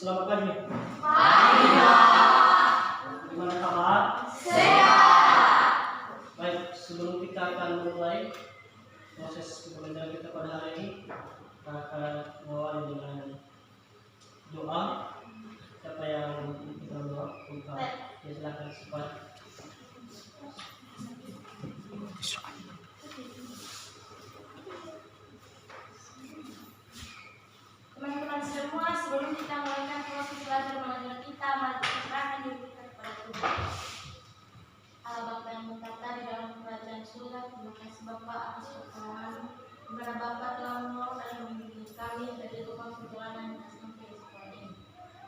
Selamat pagi. Pagi, Pak. Gimana kabar? Sehat. Baik, sebelum kita akan mulai proses pembelajaran kita pada hari ini, kita akan mulai dengan doa. Siapa yang kita berdoa? Ya, silakan cepat. Teman-teman semua, sebelum kita mulai proses belajar mengajar kita, mari kita serahkan diri kita kepada Tuhan. Allah Bapa yang berkata di dalam kerajaan surga, terima kasih Bapa atas pertolongan-Mu. Di mana Bapa telah menolong dan membimbing kami dari lubang perjalanan sampai sekolah ini.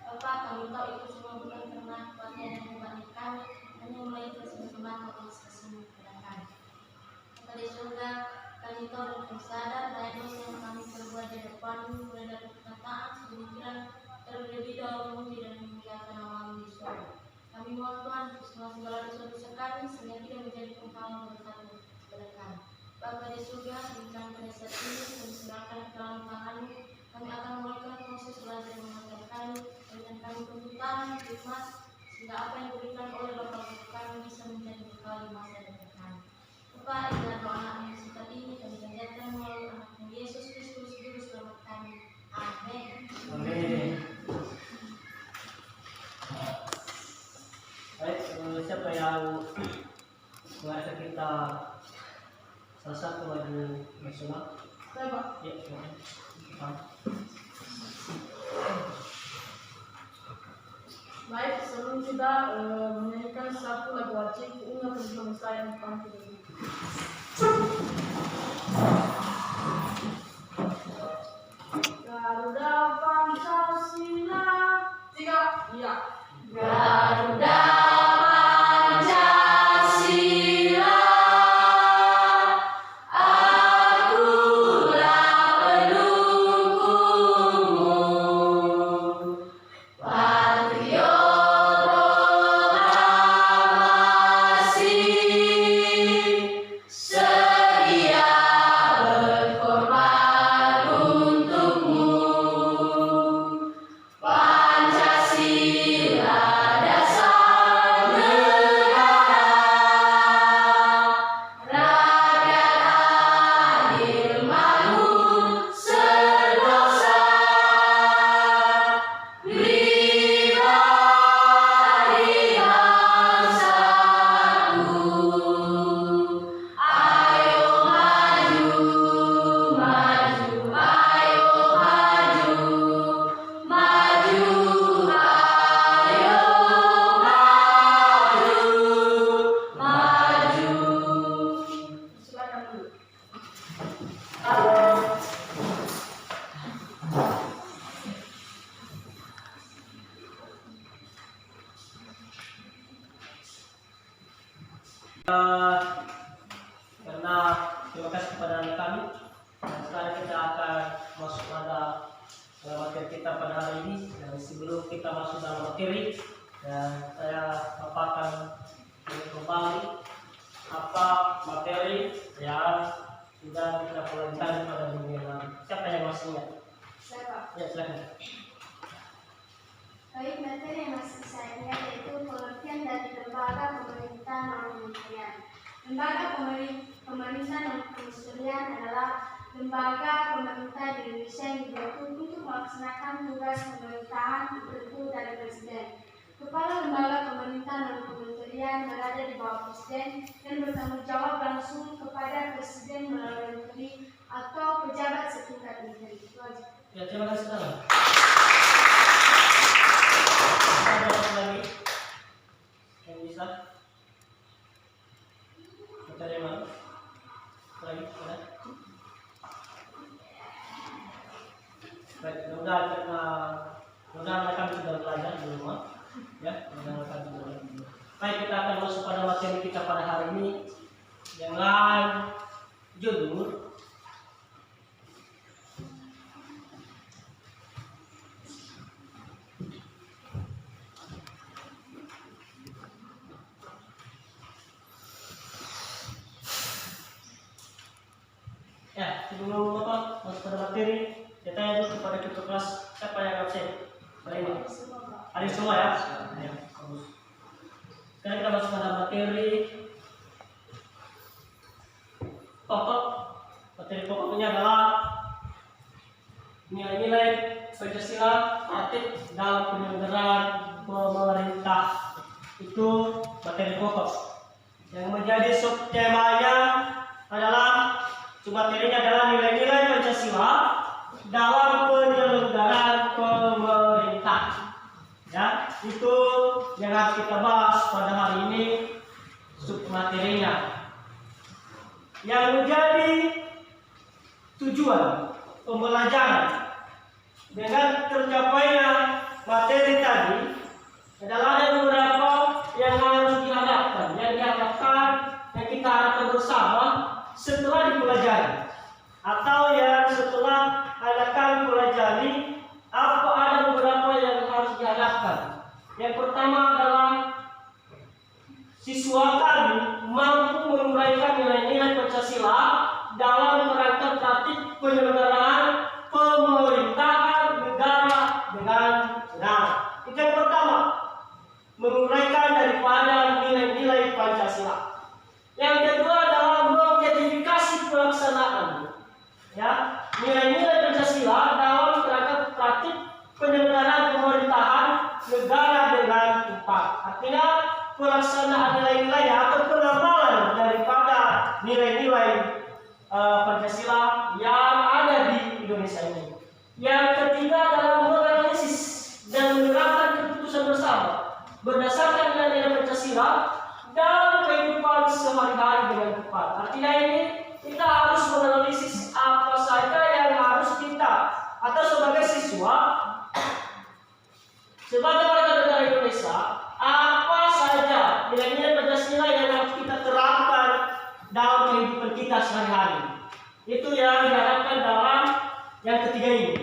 Bapa, kami tahu itu semua bukan karena kekuatan yang hebatnya kami, hanya melainkan teman-teman atas kasih-Mu kepada kami. Bapa di surga, kami tahu dan kami sadar banyak dosa yang kami perbuat di depan-Mu, mulai dari perkataan, pemikiran, terlebih dahulu memuji dan memuliakan nama-Mu di surga. Kami mohon Tuhan untuk semua segala dosa-dosa kami sehingga tidak menjadi penghalang berkat-Mu kepada kami. Bapa di surga, berikan pada saat ini kami serahkan ke dalam tangan-Mu. Kami akan melakukan proses belajar mengajar kami, berikan kami kebutuhan, hikmat, sehingga apa yang diberikan oleh Bapa kami bisa menjadi bekal di masa depan kami. Bapa, inilah doa anak yang singkat ini kami panjatkan melalui anak Yesus Kristus Juru Selamat kami. Amin. Amin. Baik, siapa yang mengajak kita salah satu lagu nasional? Saya Pak. Ya, silakan. Baik, sebelum kita menyanyikan satu lagu wajib umat bangsa yang tampil ini. Garuda Pancasila, tiga, iya. Garuda Pancasila, akulah pendukungmu. Patriot proklamasi, sedia berkorban untukmu. Pancasila dasar negara, rakyat adil makmur sentosa, pribadi bangsaku. Ayo maju, maju, ayo maju, maju, ayo maju, maju. Silakan dulu. Karena terima kasih kepada anak kami, dan sekarang kita akan masuk pada materi kita pada hari ini. Dan sebelum kita masuk dalam materi, dan saya paparkan kembali apa materi yang sudah kita pelajari pada minggu yang lalu. Siapa yang masih ingat? Saya Pak. Ya, silakan. Baik, materi yang masih saya ingat yaitu pengertian dari lembaga pemerintah non kementerian. Lembaga pemerintah non kementerian adalah lembaga pemerintah di Indonesia yang dibentuk untuk melaksanakan tugas pemerintahan tertentu dari Presiden. Kepala lembaga pemerintah non kementerian berada di bawah Presiden dan bertanggung jawab langsung kepada Presiden melalui menteri atau pejabat setingkat menteri. Itu aja. Ya, terima kasih sekali. Ada apa lagi yang bisa? Materi yang mana? Lagi ada? Baik, mudah-mudahan kami sudah belajar di rumah, ya. Mudah-mudahan kami sudah belajar di rumah. Baik, kita akan masuk pada materi kita pada hari ini dengan judul sebelum Bapak masuk pada materi, saya tanya dulu kepada ketua kelas siapa yang absen. Baik. Ada semua ya? Ya, bagus. Sekarang kita masuk pada materi pokok. Materi pokoknya adalah nilai-nilai Pancasila praktik dalam penyelenggaraan pemerintah. Itu materi pokok. Yang menjadi subtemanya adalah submaterinya adalah nilai-nilai Pancasila dalam penyelenggaraan pemerintah. Ya, itu yang harus kita bahas pada hari ini submaterinya. Yang menjadi tujuan pembelajaran dengan tercapainya materi tadi adalah ada beberapa yang harus dihadapkan, yang kita harapkan bersama setelah dipelajari, atau yang setelah kami pelajari, ada beberapa yang harus dihadapkan. Yang pertama adalah siswa kami mampu menguraikan nilai-nilai Pancasila dalam kerangka praktik penyelenggaraan pemerintahan negara dengan benar. Itu yang pertama, menguraikan daripada nilai-nilai Pancasila. Yang kedua adalah mengidentifikasi pelaksanaan, ya, nilai-nilai Pancasila dalam kerangka praktik penyelenggaraan pemerintahan negara dengan tepat. Artinya pelaksanaan nilai-nilai atau pengamalan daripada nilai-nilai Pancasila yang ada di Indonesia ini. Yang ketiga adalah menganalisis dan menerapkan keputusan bersama berdasarkan nilai-nilai Pancasila dalam kehidupan sehari-hari dengan tepat. Artinya ini kita harus menganalisis apa saja yang harus kita atau sebagai siswa, sebagai warga negara Indonesia, apa saja nilai-nilai Pancasila yang harus kita terapkan dalam kehidupan kita sehari-hari. Itu yang diharapkan dalam yang ketiga ini.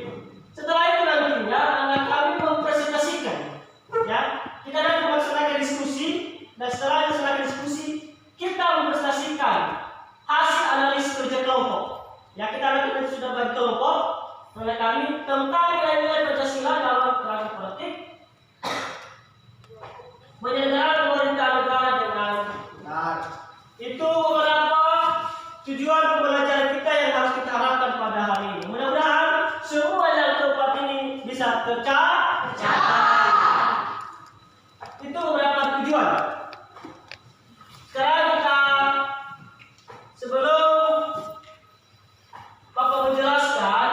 Setelah itu nantinya anak kami mempresentasikan, ya, kita nanti melaksanakan diskusi, dan setelah melaksanakan diskusi kita mempresentasikan hasil analisis kerja kelompok. Ya, kita nanti sudah bagi kelompok oleh kami tentang nilai-nilai Pancasila dalam kerangka politik penyelenggaraan pemerintah negara dengan benar. Itu beberapa tujuan pembelajaran kita yang harus kita harapkan pada hari ini. Mudah-mudahan semua yang keempat ini bisa tercapai. Itu beberapa tujuan. Sekarang kita, sebelum Bapak menjelaskan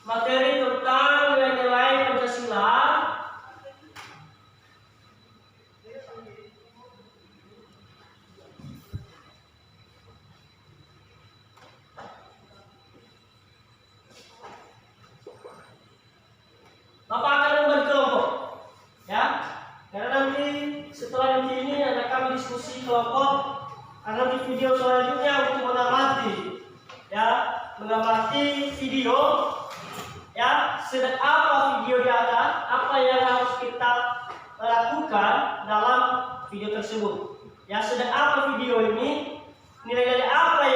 materi tentang nilai-nilai Pancasila, Bapak akan membagi kelompok, ya, karena nanti setelah nanti ini ada kami diskusi kelompok, akan di video selanjutnya untuk mengamati video, ya, sedang apa video di atas, apa yang harus kita lakukan dalam video tersebut, ya, sedang apa video ini, nilai-nilai apa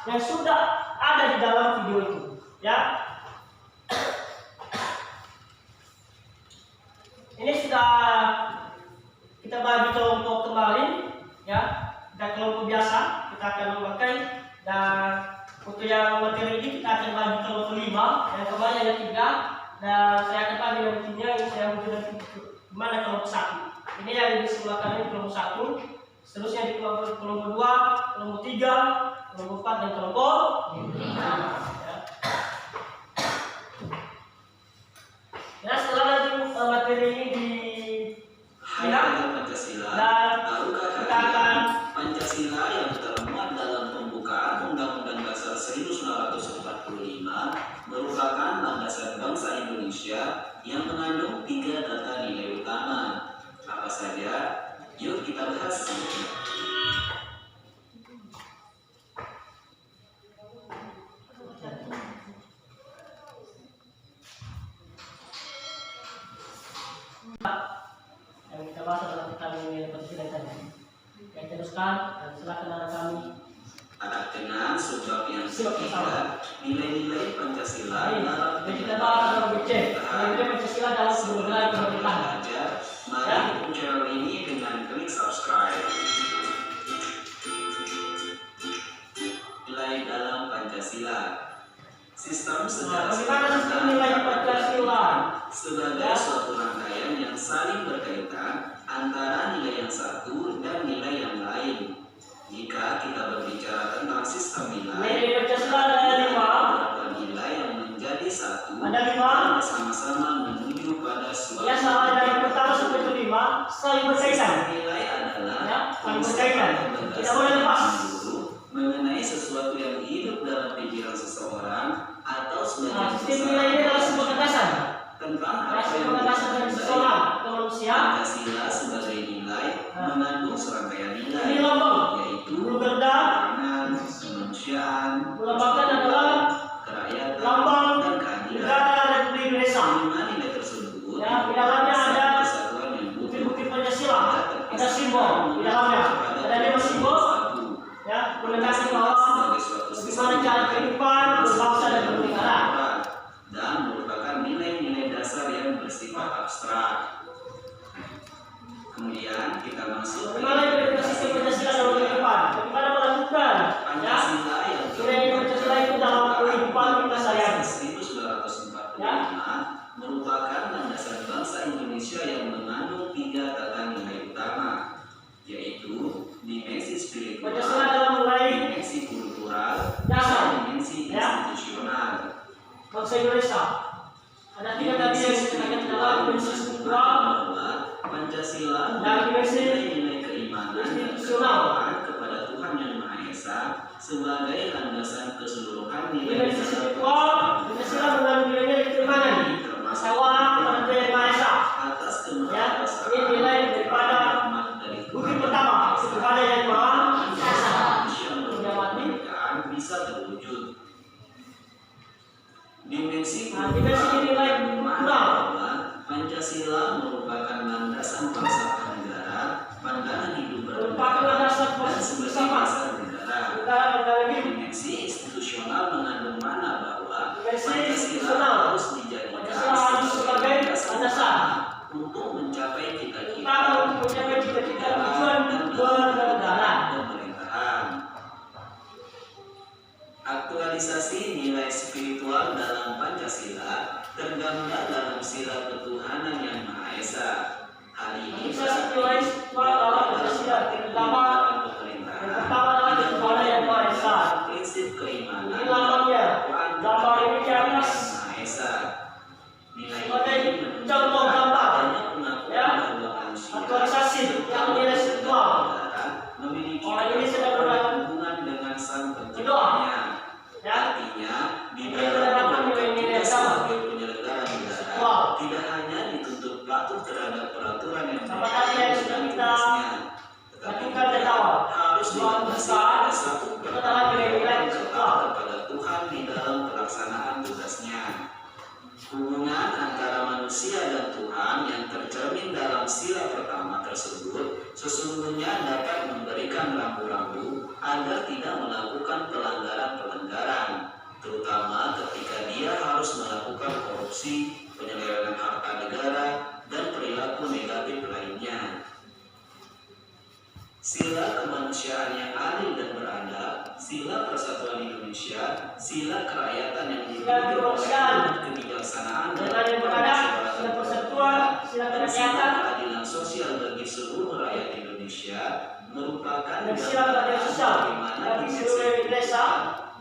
yang sudah ada di dalam video itu, ya. Ini sudah kita bagi kelompok kemarin, ya, dan kelompok biasa kita akan memakai, dan untuk yang materi ini kita akan bagi kelompok 5, yang kemarin yang 3, dan saya akan bagi nantinya saya menunjukkan mana kelompok 1. Ini yang di sebelah kanan kelompok 1, seterusnya di kelompok 2, kelompok 3, kelompok 4 dan kelompok 5. Ya, setelah nanti materi ini Pancasila, dan kita akan Pancasila yang termuat dalam pembukaan Undang-Undang Dasar 1945 merupakan landasan bangsa Indonesia yang mengandung 3 data nilai utama. Apa saja? Yuk kita bahas. yang kita bahas adalah tentang nilai Pancasila tadi. Yang teruskan dan silakan anak kami. Anak tenang, sebab yang simak bersama. Nilai-nilai Pancasila dalam Kita dalam BC, nilai Pancasila dalam penyelenggaraan pemerintahan. belajar. Mari dukung channel ini dengan klik subscribe. Nilai dalam Pancasila. Sistem secara Bagaimana sistem nilai Pancasila? sebagai suatu rangkaian yang saling berkaitan antara nilai yang satu dan nilai yang lain. Jika kita berbicara tentang sistem nilai, Nilai Pancasila ada 5. beberapa nilai yang menjadi satu Ada 5. dan bersama-sama menuju pada suatu Ya, salah dari pertama sampai kelima saling berkaitan. nilai adalah Ya, saling berkaitan. konsep Tidak boleh lepas. menyeluruh mengenai sesuatu yang hidup dalam pikiran seseorang atau sebagian Sistem nilai ini adalah sebuah gagasan. tentang Ya, apa yang sebuah gagasan dari seseorang atau manusia. Pancasila sebagai nilai mengandung serangkaian Ini nilai, lambang. yaitu Bulu gerda, keamanan, kemanusiaan, melambangkan adalah kerakyatan, lambang dan keadilan. negara Republik Indonesia. Kelima nilai tersebut Ya, di dalamnya ada kesatuan yang utuh, bukti-bukti Pancasila. Ada simbol di dalamnya. Ada 5 simbol. Ya, menegakkan bahwa bagaimana cara kehidupan berbangsa dan bernegara. dan merupakan nilai-nilai dasar yang bersifat abstrak. Kemudian kita masuk ke Bagaimana implementasi Pancasila dalam kehidupan? Bagaimana melakukan? Ya, Pancasila yang nilai Pancasila itu dalam kehidupan kita sehari-hari. 1945 merupakan landasan bangsa Indonesia yang mengandung 3 tata nilai utama, yaitu dimensi spiritual, Pancasila dalam mulai dimensi kultural, dasar. dan dimensi Ya. institusional. bangsa Indonesia. Ada 3 tadi yang dikatakan dalam dimensi spiritual, Bahwa Pancasila dan dimensi nilai keimanan dan institusional. ketakwaan kepada Tuhan Yang Maha Esa sebagai landasan keseluruhan nilai Dimensi spiritual, Pancasila mengandung nilai keimanan. Tawa kepada Tuhan Yang Maha Esa. atas Ya, ini nilai daripada bukti pertama kepada Yang Maha Esa. kemerdekaan bisa terwujud. Dimensi Nah, dimensi nilai kultural. bahwa Pancasila merupakan landasan bangsa dan negara, pandangan hidup Merupakan landasan dan bangsa sebagai bersama. dasar negara. Negara hidup. Dimensi institusional mengandung mana bahwa Dimensi Pancasila institusional. harus dijadikan Pancasila harus sebagai landasan untuk mencapai utama cita-cita untuk mencapai cita-cita tujuan bernegara. pemerintahan. Aktualisasi nilai spiritual dalam Pancasila tergambar dalam sila ketuhanan Yang Maha Esa. Hal ini Aktualisasi nilai spiritual dalam Pancasila terutama pemerintahan. yang pertama adalah ketuhanan Yang Maha Esa. Prinsip keimanan Ini lambangnya. Gambar ini di atas Maha Esa. Nilai sebagai ini contoh gambar. adanya pengakuan Ya. bahwa manusia Aktualisasi yang nilai spiritual. memiliki Orang ini sedang hubungan dengan Sang berdoa. Penciptanya. Ya, Artinya, di Ini dalam menerapkan menjalankan nilai-nilai tugas agama. sebagai penyelenggara negara, Wow. tidak hanya dituntut patuh terhadap peraturan yang Sama tadi yang sudah kita tetapi lakukan dari awal. harus Doa dilandasi besar, pada satu itu adalah nilai-nilai pertanggung spiritual. jawaban kepada Tuhan di dalam pelaksanaan tugasnya. Hubungan antara manusia dan Tuhan yang tercermin dalam sila pertama tersebut sesungguhnya dapat memberikan rambu-rambu agar tidak melakukan pelanggaran-pelanggaran, terutama ketika dia harus melakukan korupsi, penyelewengan harta negara, dan perilaku negatif lainnya. Sila kemanusiaan yang adil dan beradab, sila persatuan Indonesia, sila kerakyatan yang dipimpin oleh kebijaksanaan Dengan yang beradab, sila persatuan, sila dan sila kerakyatan, keadilan sosial bagi seluruh rakyat Indonesia merupakan dan sila keadilan sosial bagaimana bagi dimensi seluruh Indonesia.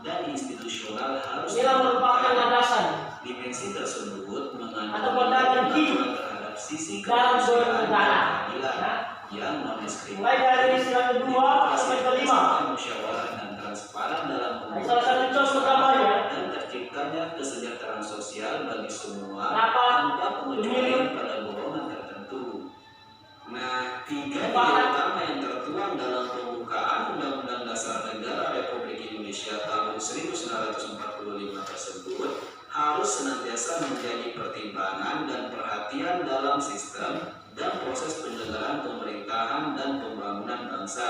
dan institusional harus Inilah merupakan landasan dimensi tersebut mengandung atau pandangan hidup terhadap sisi dalam kemanusiaan dan bernegara. keadilan Ya. yang non diskriminatif. Mulai dari sila kedua sampai kelima. Musyawarah dan transparan dalam Nah, salah satu contoh gambarnya, dan terciptanya kesejahteraan sosial bagi semua Kenapa? tanpa pengecualian pada golongan tertentu. Nah, 3 nilai utama yang tertuang dalam pembukaan Undang-Undang Dasar Negara Republik Indonesia tahun 1945 tersebut harus senantiasa menjadi pertimbangan dan perhatian dalam sistem dan proses penyelenggaraan pemerintahan dan pembangunan bangsa.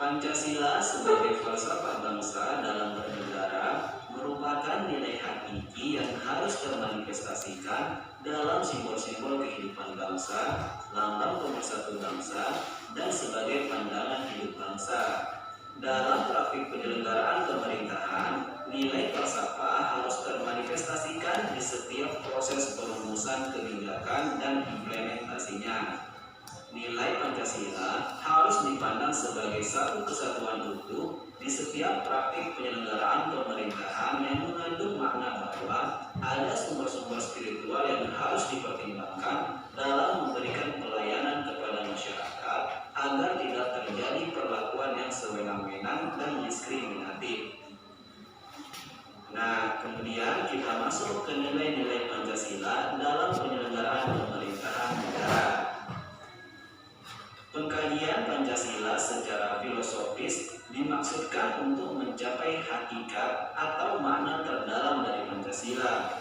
Pancasila sebagai falsafah bangsa dalam bernegara merupakan nilai hakiki yang harus termanifestasikan dalam simbol-simbol kehidupan bangsa, lambang pemersatu bangsa, dan sebagai pandangan hidup bangsa. Dalam praktik penyelenggaraan pemerintahan, nilai falsafah harus termanifestasikan di setiap proses perumusan kebijakan dan implementasinya. Nilai Pancasila harus dipandang sebagai satu kesatuan utuh di setiap praktik penyelenggaraan pemerintahan yang mengandung makna bahwa ada sumber-sumber spiritual yang harus dipertimbangkan dalam memberikan pelayanan kepada masyarakat agar tidak terjadi perlakuan yang sewenang-wenang dan diskriminatif. Nah, kemudian kita masuk ke nilai-nilai Pancasila dalam penyelenggaraan pemerintahan negara. Pengkajian Pancasila secara filosofis dimaksudkan untuk mencapai hakikat atau makna terdalam dari Pancasila.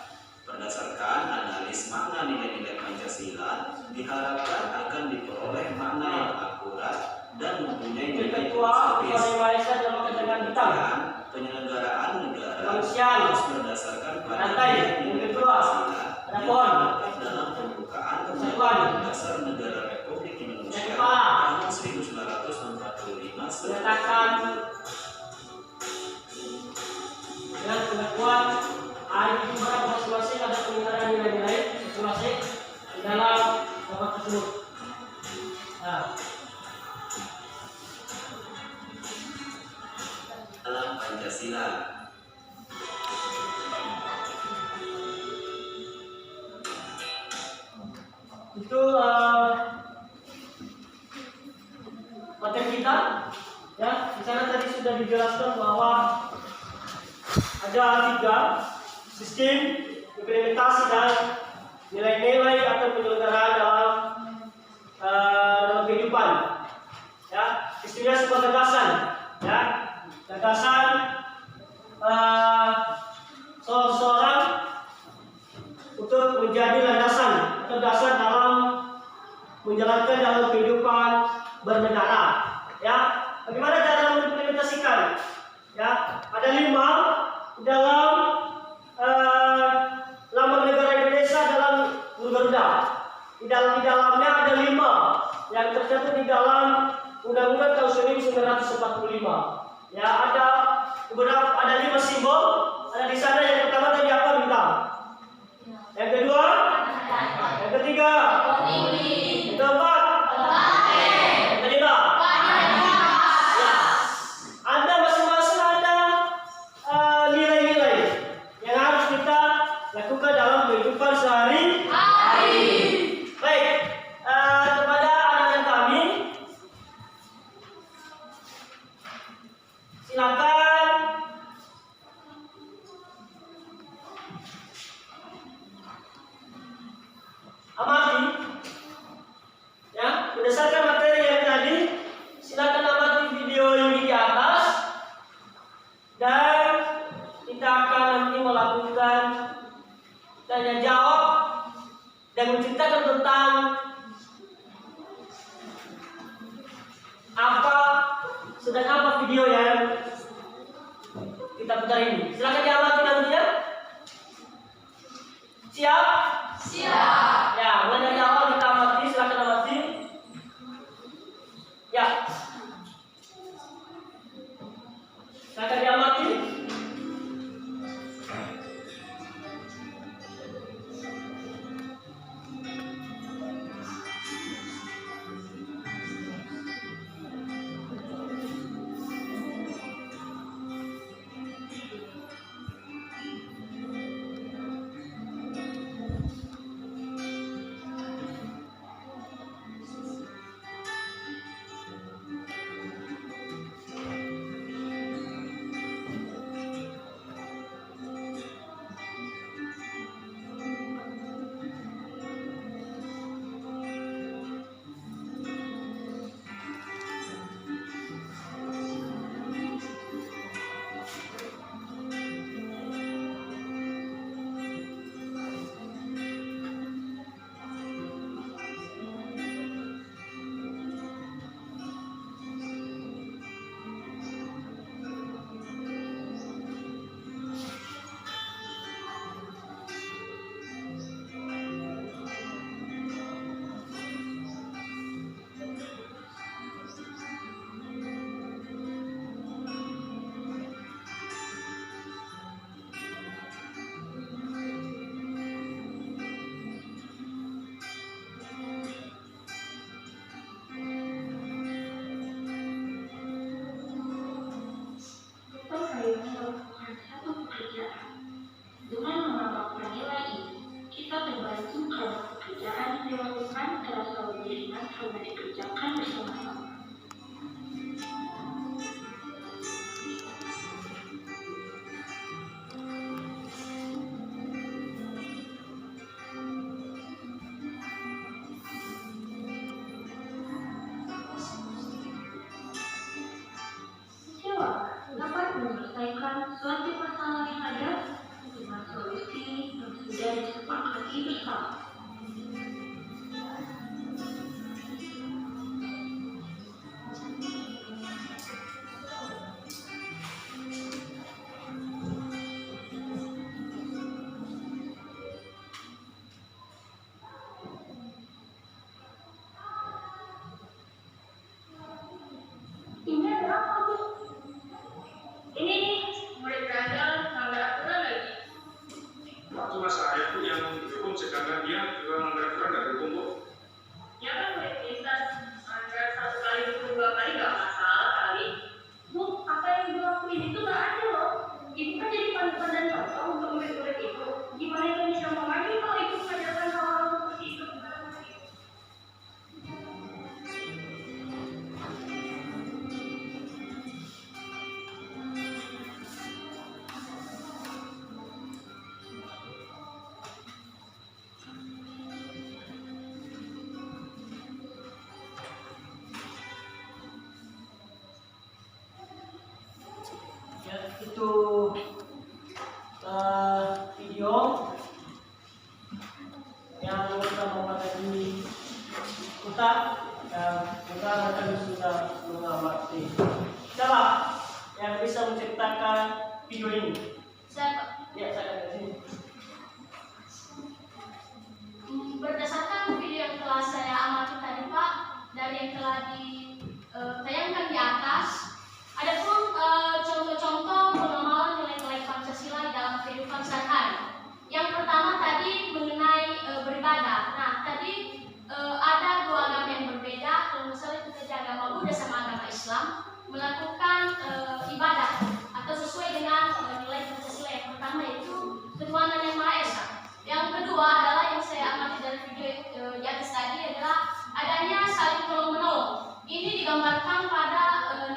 Berdasarkan analis makna nilai-nilai Pancasila, diharapkan akan diperoleh makna yang akurat dan mempunyai nilai filosofis. Dan penyelenggaraan negara harus berdasarkan pada nilai-nilai Pancasila yang terdapat dalam pembukaan Undang-Undang Dasar Negara Republik Indonesia tahun 1945 menyatakan dengan pengakuan ada masing-masing ada penyelenggara nilai-nilai masing-masing di dalam rapat tersebut. Nah, dalam Pancasila. Itu materi kita, ya. Di sana tadi sudah dijelaskan bahwa ada 3 sistem implementasi dan nilai-nilai atau penyelenggaraan dalam kehidupan. Ya, istilahnya sebuah gagasan, ya. Gagasan seorang untuk menjadi landasan atau dasar dalam menjalankan dalam kehidupan bernegara. Ya, bagaimana cara mengimplementasikan? Ya, ada 5 dalam lambang negara Indonesia dalam Garuda. Di dalamnya ada 5 yang tercatat di dalam Undang-Undang tahun 1945. Ya, ada 5 simbol. Ada di sana yang pertama tadi apa bintang? Yang kedua, yang ketiga, yang keempat, yang kelima. Ya, ada masing-masing ada nilai-nilai yang harus kita lakukan dalam kehidupan sehari-hari. Baik, kepada anak-anak kami, silakan amati, ya, berdasarkan materi yang tadi. Silakan amati video ini di atas dan kita akan nanti melakukan tanya jawab dan menceritakan tentang sedang apa video yang kita putar ini. Silakan diamati nanti, ya. Siap? Siap. Ya, mulai dari awal kita amati, silakan amati. Ya. Silakan diamati. menjadi tempat kehidupan. Ini ada apa, Bu? Ini nih, mulai belajar melanggar aturan lagi. Waktu masa saya tuh yang dihukum sedangkan dia juga melanggar aturan dari hukum, Bu. Ya kan boleh kita melanggar 1 kali, 2 kali nggak masalah kali. Bu, apa yang Ibu lakuin itu nggak adil loh. Ibu kan jadi panutan dan contoh untuk murid-murid itu. Gimana itu bisa memahami kalau Ibu mengajarkan hal-hal seperti itu kepada murid? Ya, itu video yang kita mengenai kita dan kita kami sudah mengamati. Siapa yang bisa menceritakan video ini? Saya Ya, saya dari sini. berdasarkan video yang telah saya amati tadi Pak, dan yang telah ditayangkan di atas, adapun contoh-contoh pengamalan nilai-nilai Pancasila di dalam kehidupan sehari-hari. Yang pertama tadi mengenai beribadah. Nah, tadi ada 2 agama yang berbeda, kalau misalnya kita di agama Buddha sama agama Islam melakukan ibadah atau sesuai dengan nilai Pancasila. Yang pertama yaitu ketuhanan yang Maha Esa. Yang kedua adalah yang saya amati dari video di atas tadi adalah adanya saling tolong-menolong. Ini digambarkan pada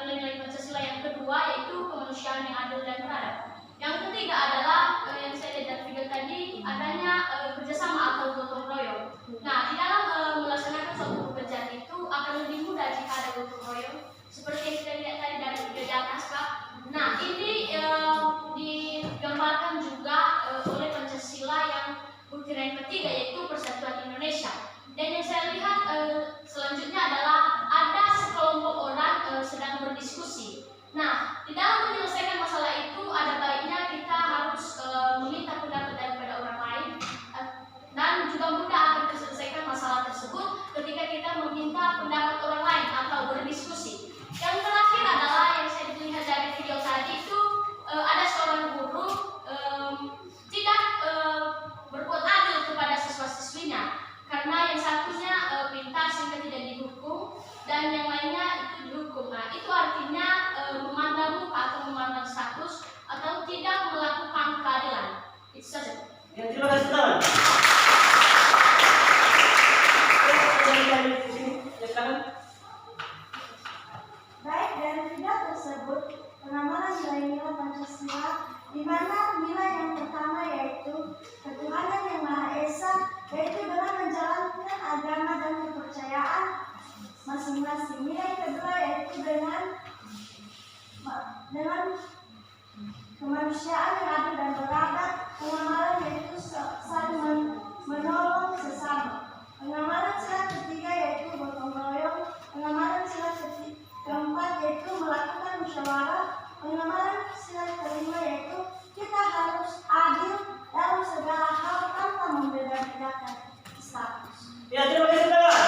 nilai-nilai Pancasila yang kedua yaitu kemanusiaan yang adil dan beradab. Yang ketiga adalah yang saya lihat dari video tadi adanya kerjasama atau gotong royong. Nah, di dalam melaksanakan suatu pekerjaan itu akan lebih mudah jika ada gotong royong seperti yang kita lihat tadi dari video di atas Pak. Nah, ini digambarkan juga oleh Pancasila yang bukti yang ketiga yaitu Persatuan Indonesia. Dan yang saya lihat selanjutnya adalah ada sekelompok orang sedang berdiskusi. Nah, di dalam menyelesaikan masalah itu ada baiknya kita harus meminta pendapat daripada orang lain dan juga mudah akan terselesaikan masalah tersebut ketika kita meminta pendapat orang lain atau berdiskusi. Yang terakhir adalah yang saya lihat dari video tadi itu ada seorang guru tidak berbuat adil kepada siswa-siswinya karena yang satunya pintar sehingga tidak dihukum dan yang lainnya itu dihukum. Nah, itu artinya memandang muka atau memandang status atau tidak melakukan keadilan. Itu saja. Ya, terima kasih teman. Baik, dari video tersebut pengamalan nilai-nilai Pancasila di mana nilai yang pertama yaitu ketuhanan yang Maha Esa, yaitu dengan menjalankan agama dan kepercayaan masing-masing. Nilai kedua yaitu dengan kemanusiaan yang adil dan beradab. Pengamalan yaitu saling menolong sesama. Pengamalan sila ketiga yaitu gotong royong. Pengamalan sila keempat yaitu melakukan musyawarah. Pengamalan sila kelima yaitu kita harus adil dalam segala hal tanpa membeda-bedakan status. Ya, terima kasih teman.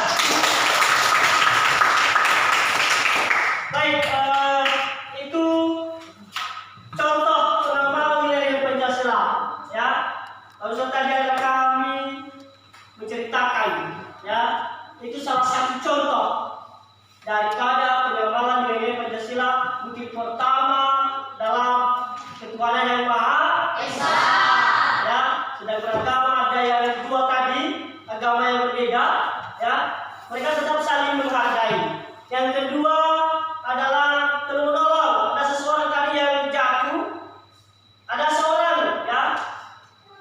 Baik, itu contoh pengamalan nilai Pancasila. Ya, lalu tadi ada kami menceritakan, ya, itu salah satu contoh daripada pengamalan nilai Pancasila. Bukti pertama dalam ketuhanan yang Maha Esa. Ya, sedang beragama ada yang kedua tadi agama yang berbeda, ya, mereka tetap saling menghargai. Yang kedua adalah tolong menolong. Ada seseorang tadi yang jatuh, ada seorang ya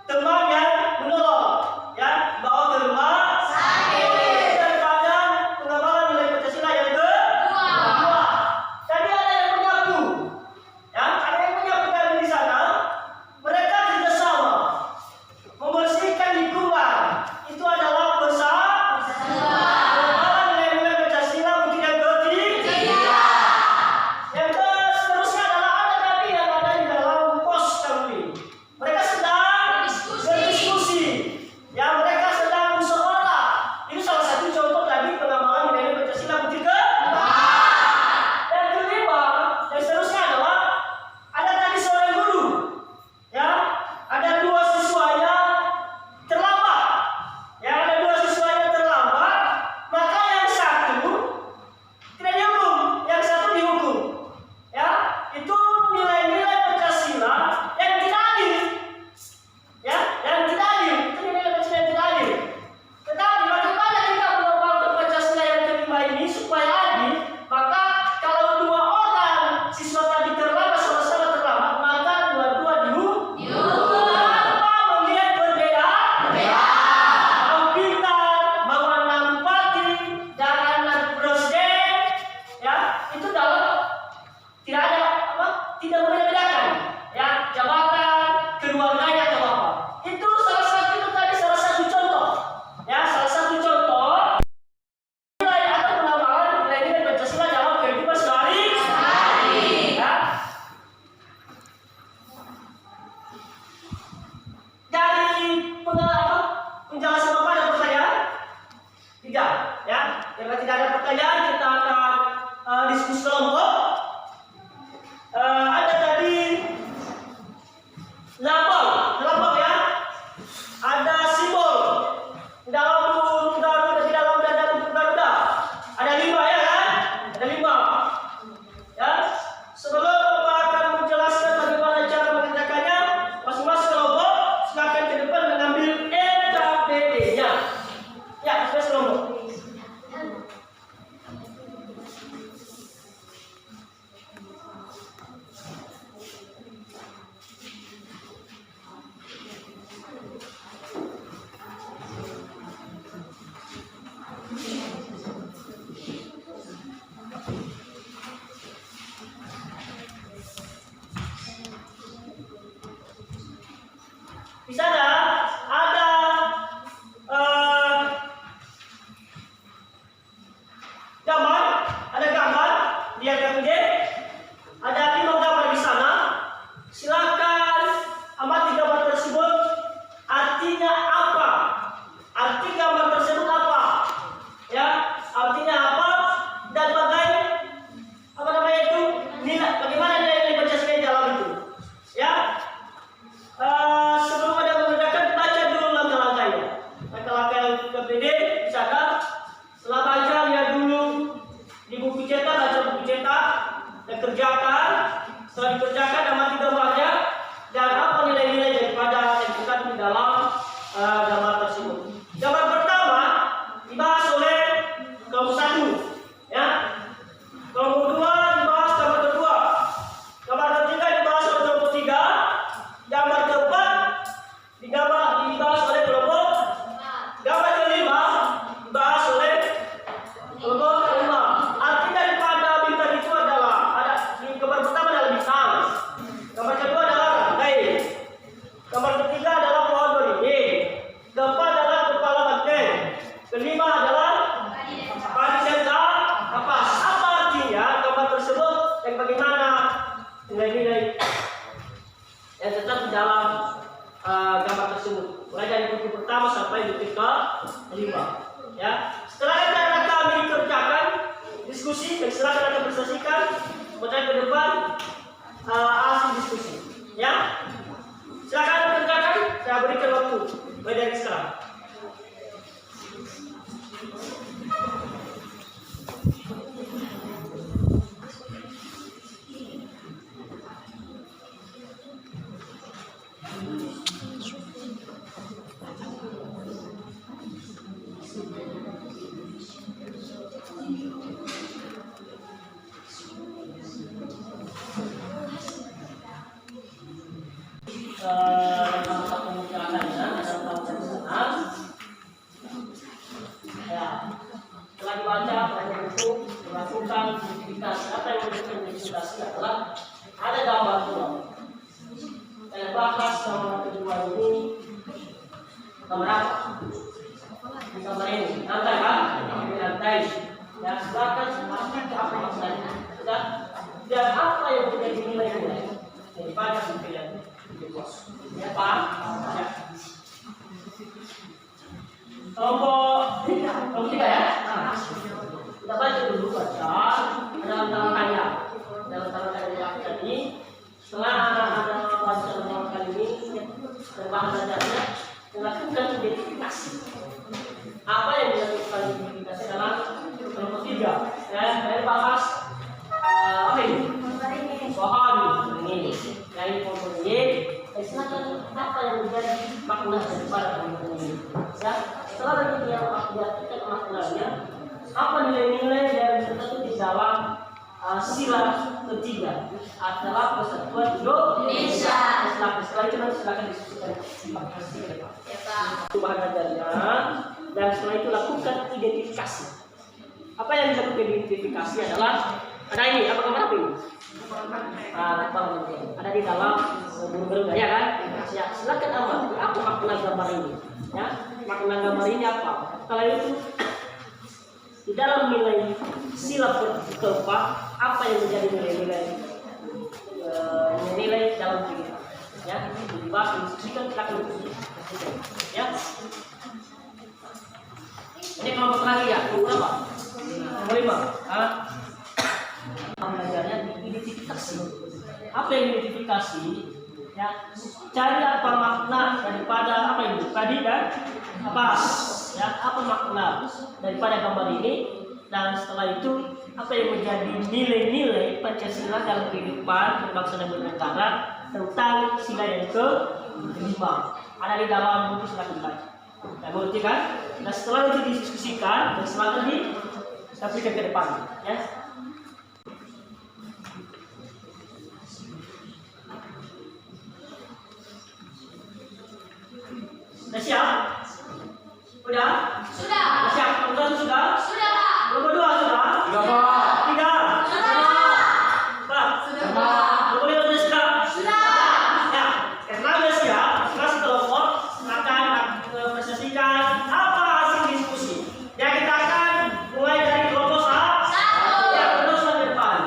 teman yang menolong, ya, bawa ke rumah sakit. Daripada pengamalan nilai Pancasila yang kedua, tadi ada yang mengaku dikerjakan. Setelah dikerjakan amati gambarnya dan apa nilai-nilai daripada yang terkandung di dalam gambar tersebut. Gambar pertama dibahas oleh kelompok 1, ya. Kelompok 2 dibahas gambar kedua. Gambar ketiga dibahas oleh kelompok 3. Gambar keempat dibahas oleh kelompok. Gambar kelima dibahas oleh kelompok kelima. Arti daripada bintang itu adalah gambar pertama adalah bintang. Gambar kedua adalah rantai. Gambar ketiga adalah pohon beringin. Keempat adalah kepala banteng. Kelima adalah padi dan kapas. Apa artinya gambar tersebut dan bagaimana nilai-nilai yang tetap di dalam gambar tersebut, mulai dari buku pertama sampai buku ke-5, ya. Setelah kami kerjakan diskusi dan setelah kita presentasikan, kemudian ke depan hasil diskusi, ya. Silakan kerjakan, saya berikan waktu mulai dari sekarang. Setelah dibaca banyak buku melakukan identifikasi. Apa yang menjadi identifikasi adalah ada gambar pulau. Saya bahas gambar kedua ini gambar apa? Gambar ini lantai kan? Lantai. Ya silakan apa maksudnya? Dan apa yang menjadi nilai-nilai daripada pilihan itu? Ya Pak. Ya. Kelompok 3 ya. Nah, kita baca dulu dalam kaya. Dalam kaya tadi. Setelah ada baca dalam kali ini dan bahan belajarnya, dilakukan identifikasi. Apa yang dilakukan identifikasi dalam kelompok 3? Ya, saya bahas apa ini? Pohon ini. Dari pohon ini. Silakan apa yang menjadi makna daripada pohon ini? Ya. Setelah nanti yang kita maknanya, apa nilai-nilai yang tertentu di dalam sila ketiga adalah Persatuan Indonesia. Setelah itu nanti silakan diskusikan bahan belajarnya dan setelah itu lakukan identifikasi. Apa yang dilakukan identifikasi adalah ada ini apa gambar apa ini? Ada di dalam guru-guru ya kan? Ya, silakan amati apa makna gambar ini. Ya, makna gambar ini apa? Setelah itu di dalam nilai sila keempat apa yang menjadi nilai dalam diri kita? Ya, dibahas diskusikan silakan ya. Ini kelompok terakhir ya, kelompok berapa? Kelima. Belajarnya identifikasi. Apa yang identifikasi? Ya, cari apa makna daripada apa ini? Tadi dan kapas. Ya, apa makna daripada gambar ini? Dan setelah itu apa yang menjadi nilai-nilai Pancasila dalam kehidupan berbangsa dan bernegara tentang sila yang ke-5. Ada di dalam buku silakan baca. Ya, mengerti kan? Nah, setelah itu didiskusikan dan setelah ini kita berikan ke depan, ya. Sudah siap? Sudah? Sudah. Siap? Sudah? Sudah, Pak. Nomor 2 sudah? Sudah, Pak. 3? Sudah. Pak? Sudah, Pak. Nomor 5 sudah siap? Sudah. Ya, karena sudah siap, sekarang kelompok akan presentasikan apa hasil diskusi. Ya, kita akan mulai dari kelompok 1. Ya, terus ke depan.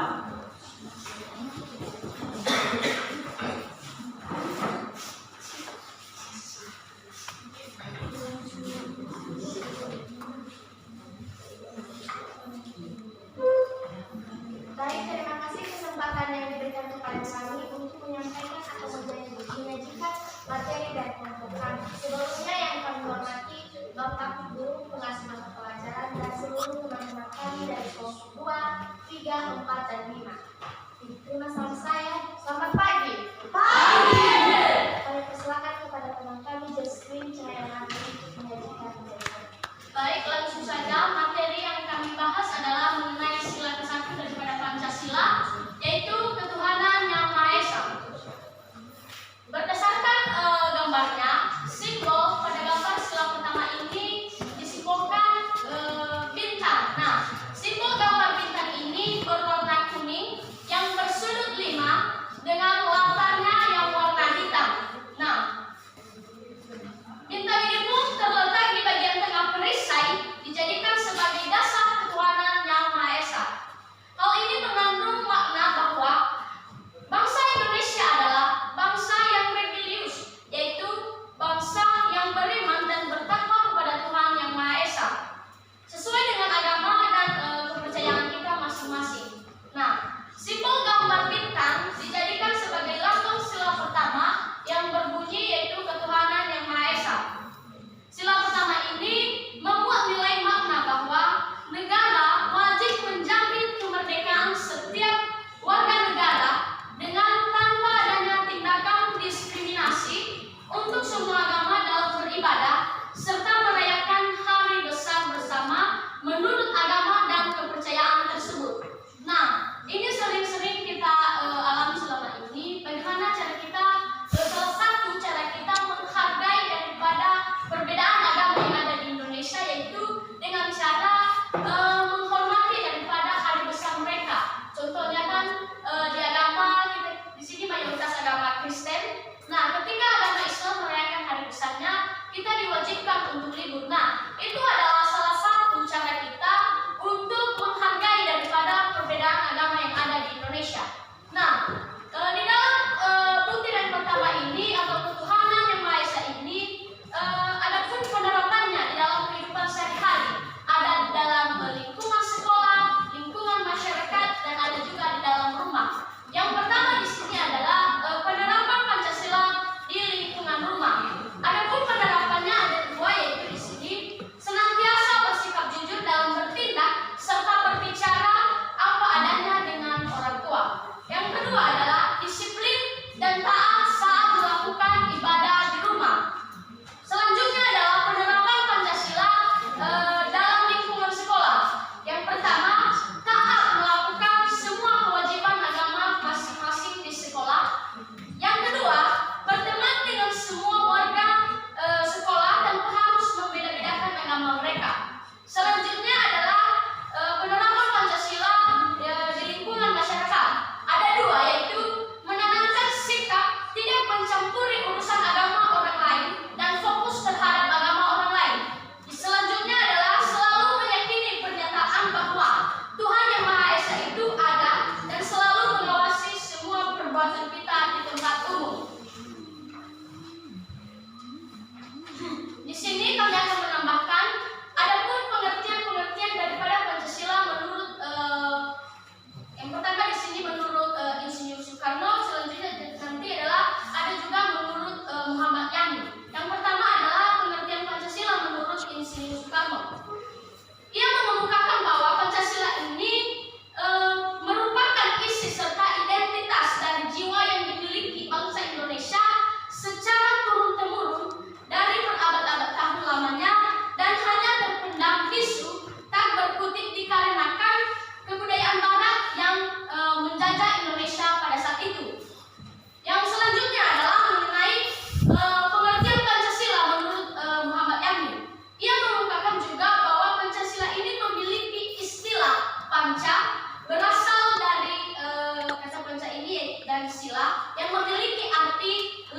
Pancasila yang memiliki arti 5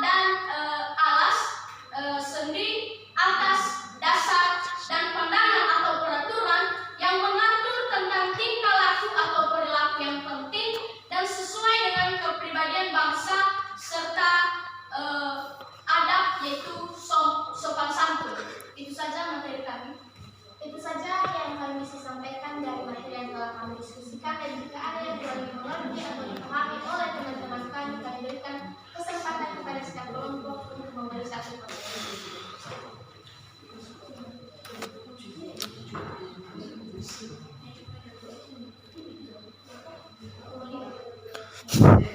dan alas, sendi, atas, dasar, dan pandangan atau peraturan yang mengatur tentang tingkah laku atau perilaku yang penting dan sesuai dengan kepribadian bangsa serta adab, yaitu sopan santun. Itu saja materi kami. Itu saja yang kami bisa sampaikan dari materi yang telah kami diskusikan, dan jika ada yang kurang dimengerti atau dipahami oleh teman-teman kami berikan kesempatan kepada setiap kelompok untuk memberi satu kontribusi.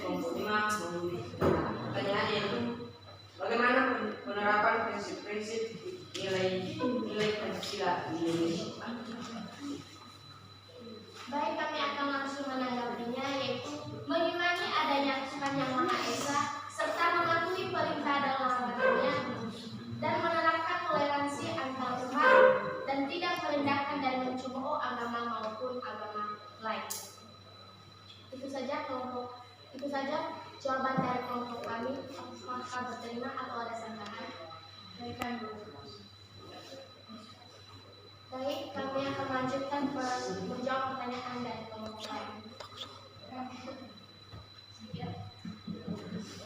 Kelompok 5 pertanyaan yaitu bagaimana penerapan prinsip-prinsip nilai Pancasila di Indonesia. Baik, kami akan langsung menanggapinya, yaitu mengimani adanya Tuhan Yang Maha Esa serta mematuhi perintah dalam agamanya dan menerapkan toleransi antar umat dan tidak merendahkan dan mencemooh agama maupun agama lain. Itu saja jawaban dari kelompok kami. Apakah berterima atau ada sanggahan? Baik, kami akan melanjutkan menjawab pertanyaan dari kelompok lain.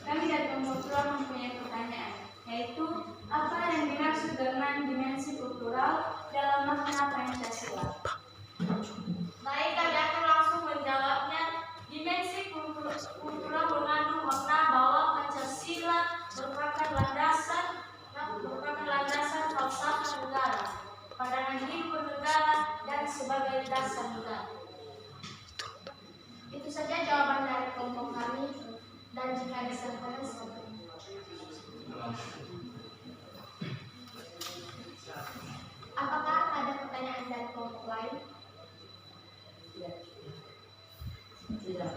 Kami dari kelompok dua mempunyai pertanyaan, yaitu apa yang dimaksud dengan dimensi kultural dalam makna Pancasila? Baik, kami akan langsung menjawabnya. Dimensi kultural mengandung makna bahwa Pancasila merupakan landasan falsafah negara, pandangan hidup bernegara, dan sebagai dasar negara. Itu saja jawaban dari kelompok kami, dan jika ada sanggahan silakan. Apakah ada pertanyaan dari kelompok lain? Tidak.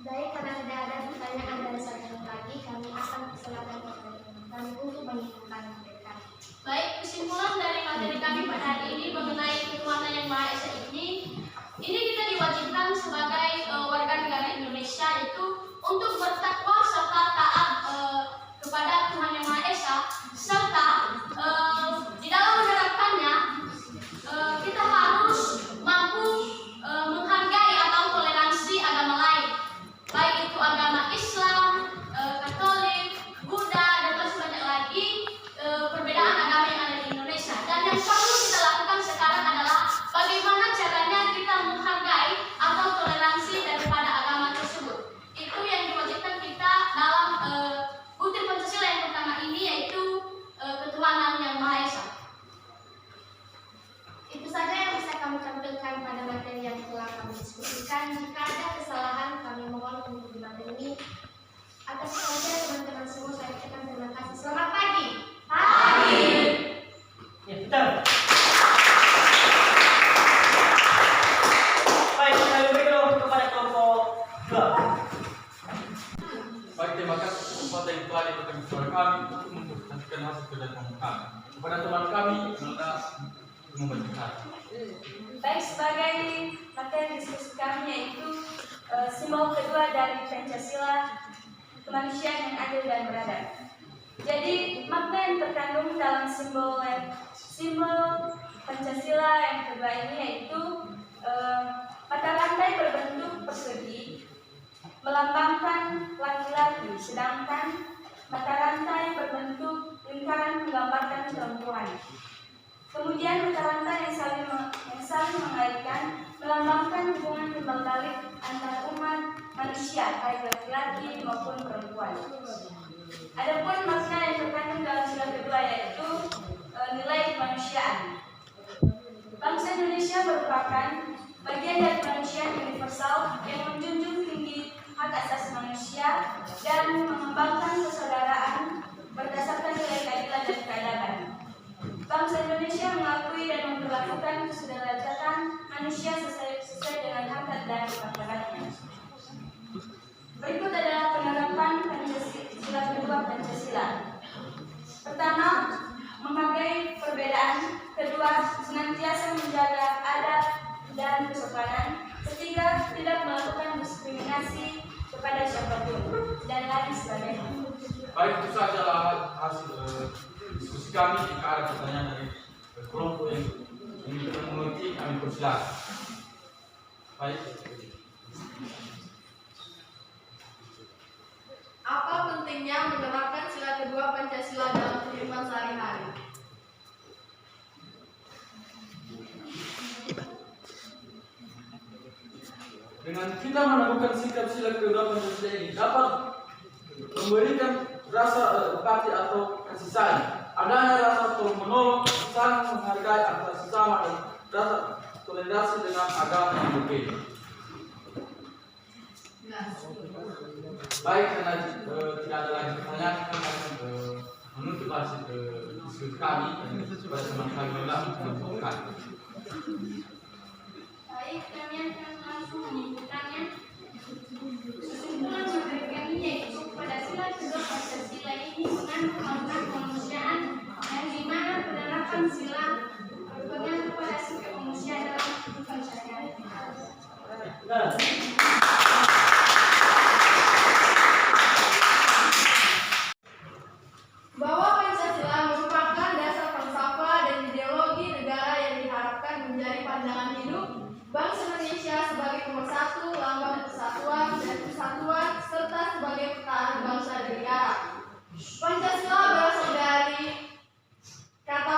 Baik, karena tidak ada pertanyaan dari sanggahan lagi, kami akan persilakan kepada kami untuk menyimpulkan materi kami. Baik, kesimpulan dari materi kami pada hari ini mengenai ketuhanan yang Maha Esa ini kita diwajibkan sebagai warga negara Indonesia itu untuk bertakwa serta taat kepada Tuhan Yang Maha Esa, serta di dalam menerapkannya kita harus mampu menghargai atau toleransi agama lain, baik itu agama Islam, Katolik, Buddha, dan masih banyak lagi perbedaan agama yang ada di Indonesia. Dan yang perlu kita lakukan sekarang adalah bagaimana caranya kita menghargai atau toleransi daripada agama tersebut. Itu yang diwajibkan kita dalam butir Pancasila yang pertama ini, yaitu ketuhanan yang Maha Esa. Itu saja yang bisa kami tampilkan pada materi yang telah kami diskusikan. Jika ada kesalahan, kami mohon untuk dimaklumi. Atas perhatian teman-teman semua, saya ucapkan terima kasih. Selamat pagi. Ya, betul. Baik, kami berikan kepada kelompok 2. Baik, terima kasih kesempatan yang telah diberikan kepada kami untuk mempresentasikan hasil kerja kelompok kami. Kepada teman kami, Melda membacakan. Baik, sebagai materi diskusi kami yaitu simbol kedua dari Pancasila, kemanusiaan yang adil dan beradab. Jadi makna yang terkandung dalam simbol Pancasila yang kedua ini yaitu mata rantai berbentuk persegi melambangkan laki-laki, sedangkan mata rantai berbentuk lingkaran menggambarkan perempuan. Kemudian mata rantai yang saling mengaitkan melambangkan hubungan timbal balik antara umat manusia, baik laki-laki maupun perempuan. Adapun makna yang terkandung dalam sila kedua yaitu nilai kemanusiaan. Bangsa Indonesia merupakan bagian dari kemanusiaan universal yang menjunjung tinggi hak asasi manusia dan mengembangkan persaudaraan berdasarkan nilai keadilan dan keadaban. Bangsa Indonesia mengakui dan memperlakukan kesudarajatan manusia sesuai dengan hak dan martabatnya. Berikut adalah penerapan sila kedua Pancasila. Pertama, menghargai perbedaan. Kedua, senantiasa menjaga adab dan kesopanan. dan lain sebagainya. Baik, itu saja hasil diskusi kami. Jika ada pertanyaan dari kelompok yang ingin mengerti, kami persilakan. Baik. Apa pentingnya menerapkan sila kedua Pancasila dalam kehidupan sehari-hari? Dengan kita menemukan sikap sila kedua Pancasila ini dapat memberikan rasa empati atau kasih sayang, adanya rasa tolong menolong, saling menghargai antara sesama dan rasa toleransi dengan agama yang berbeda. Baik, karena tidak ada lagi pertanyaan, kita akan menutup hasil diskusi kami dan kepada teman kami melakukan. Baik, kami akan langsung menyimpulkannya. Kesimpulan materi kami yaitu pada sila kedua Pancasila ini mengandung makna kemanusiaan yang dimana penerapan sila berpengaruh pada sikap manusia dalam kehidupan sehari-hari. Bahwa Pancasila merupakan dasar falsafah dan ideologi negara yang diharapkan menjadi pandangan hidup bangsa Indonesia sebagai pemersatu, lambang persatuan dan kesatuan, serta sebagai pertahanan bangsa dan negara. Pancasila berasal dari kata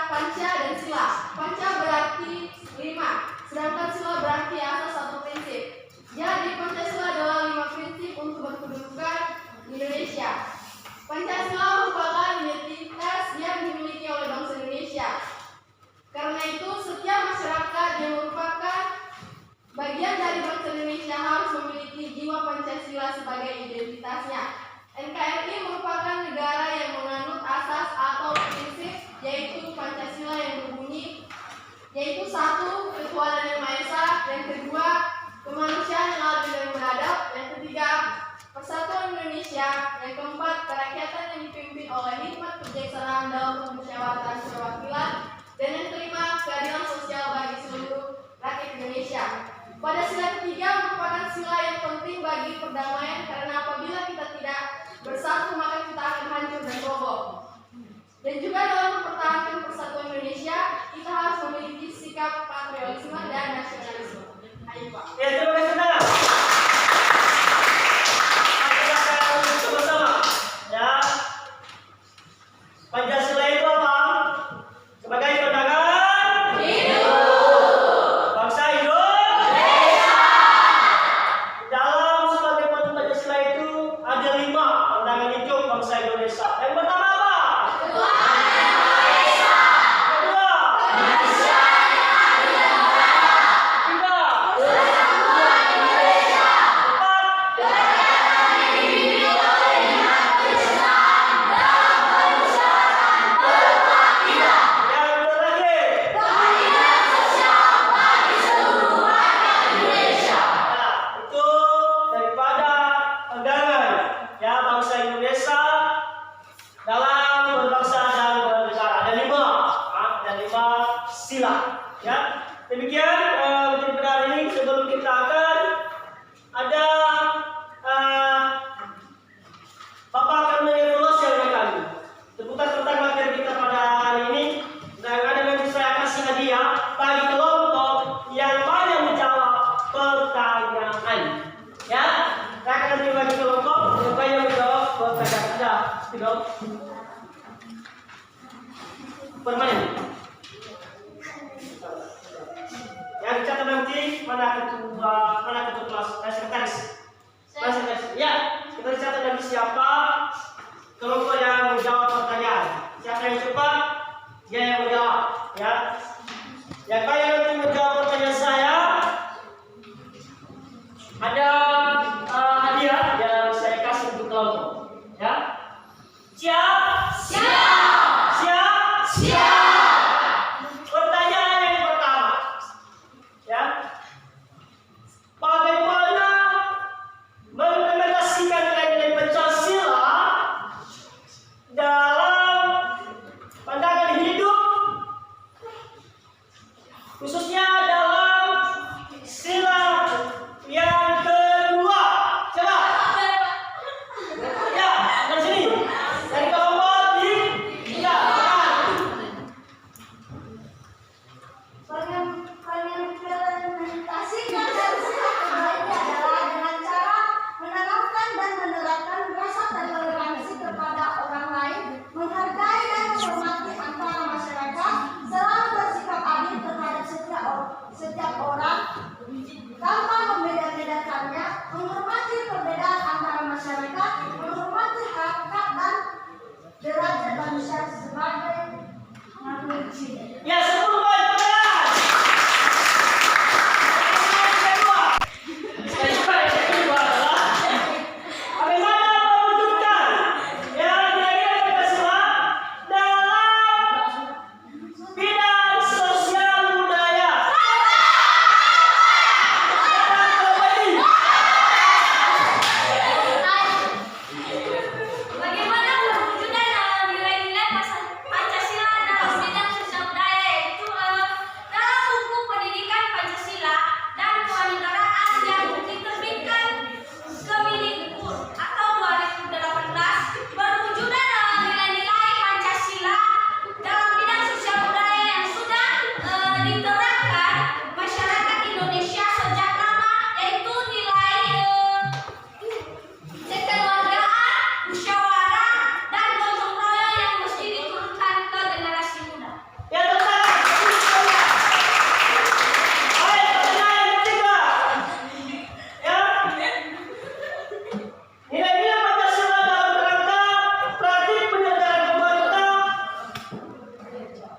panca dan sila. Panca berarti 5, sedangkan sila berarti asas atau prinsip. Jadi Pancasila adalah 5 prinsip untuk berkedudukan di Indonesia. Pancasila merupakan identitas yang dimiliki oleh bangsa Indonesia. Karena itu, setiap masyarakat yang merupakan bagian dari bangsa Indonesia harus memiliki jiwa Pancasila sebagai identitasnya. NKRI merupakan negara yang menganut asas atau prinsip, yaitu Pancasila yang berbunyi, yaitu 1. Ketuhanan yang Maha Esa, yang kedua, kemanusiaan yang adil dan beradab, yang ketiga, persatuan Indonesia, yang keempat, kerakyatan yang dipimpin oleh hikmat kebijaksanaan dalam permusyawaratan perwakilan, dan yang kelima, keadilan sosial bagi seluruh rakyat Indonesia. Pada sila ketiga merupakan sila yang penting bagi perdamaian, karena apabila kita tidak bersatu maka kita akan hancur dan roboh. Dan juga dalam mempertahankan persatuan Indonesia, kita harus memiliki sikap patriotisme dan nasionalisme. Ayo Pak. Ya, terima kasih saudara. Sama-sama. Ya. Pancasila itu apa? Sebagai pandangan hidup bangsa Indonesia. Dalam sebagai pandangan Pancasila itu ada 5 pandangan hidup bangsa Indonesia. Yang pertama apa? Ketuhanan yang Maha Esa. Kedua, kemanusiaan yang adil dan beradab. Tiga, persatuan Indonesia. Empat, kerakyatan yang dipimpin oleh hikmat kebijaksanaan dalam permusyawaratan perwakilan. Yang terakhir, keadilan sosial bagi seluruh rakyat Indonesia. Nah, itu daripada pandangan ya bangsa Indonesia dalam berbangsa dan bernegara. Ada 5, ada 5 sila. Ya, demikian menjadi benar ini. Sebelum kita akan ada Bapak akan mengevaluasi oleh kami seputar tentang materi kita pada hari ini, dan ada nanti saya kasih hadiah bagi kelompok yang banyak menjawab pertanyaan. Ya, saya akan nanti bagi kelompok yang banyak menjawab pertanyaan. Ada, tidak? Permanen. Yang dicatat nanti mana ketua kelas, sekretaris. Ya, kita catat nanti siapa kelompok yang menjawab pertanyaan. Siapa yang cepat, dia yang menjawab. Ya, yang kalian nanti menjawab pertanyaan saya, ada hadiah yang saya kasih untuk kelompok. Ya, siap? Siap. Siap? Siap. Pertanyaan yang pertama, ya. derajat manusia sebagai makhluk hidup. Ya, 10 poin kebenaran. Yang kedua adalah bagaimana mewujudkan nilai-nilai Pancasila dalam bidang sosial budaya. Bagaimana perwujudan nilai-nilai Pancasila dalam bidang sosial budaya yaitu dalam buku pendidikan Pancasila dan kewarganegaraan yang diterbitkan Kemendikbud atau 2018, perwujudan nilai-nilai Pancasila dalam bidang sosial budaya yang sudah diterapkan masyarakat Indonesia sejak lama, yaitu nilai kekeluargaan, musyawarah, dan gotong royong yang mesti diturunkan ke generasi muda. Yang pertama, baik, pertanyaan yang ketiga. Ya, nilai-nilai Pancasila dalam kerangka praktik penyelenggaraan pemerintah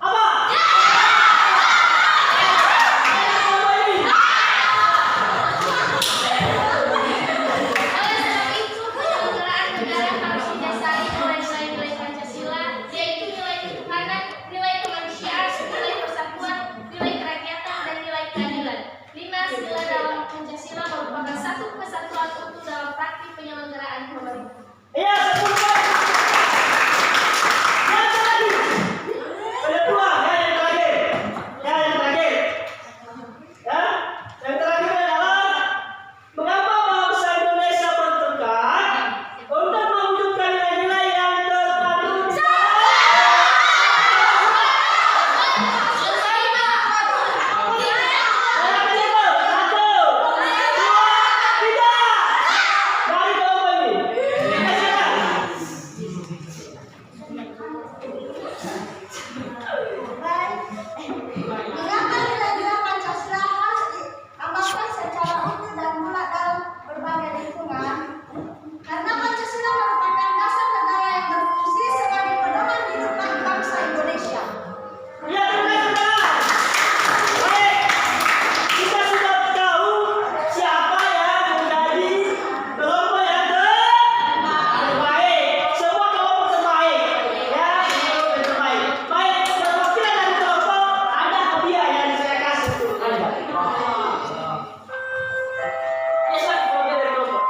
apa? Oleh sebab itu, penyelenggaraan negara harus didasari oleh nilai-nilai Pancasila, yaitu nilai ketuhanan, nilai kemanusiaan, nilai persatuan, nilai kerakyatan, dan nilai keadilan. 5. Sila dalam Pancasila merupakan satu kesatuan utuh dalam praktik penyelenggaraan pemerintah. Iya, 10 poin. Yang terakhir. Kedua, yang terakhir. Yang terakhir. Ya, yang terakhir adalah mengapa bangsa Indonesia bertekad untuk mewujudkan nilai-nilai yang terpadu di Mengapa nilai-nilai Pancasila harus diamalkan secara utuh dan bulat dalam berbagai lingkungan? Karena Pancasila merupakan dasar negara yang berfungsi sebagai pedoman hidup bagi bangsa Indonesia. Ya, baik, kita sudah tahu siapa yang menjadi kelompok yang terbaik. Semua kelompok terbaik. Ya, kelompok terbaik. Baik, perwakilan dari kelompok ada hadiah yang saya kasih untuk Anda. Bisa perwakilan dari kelompok.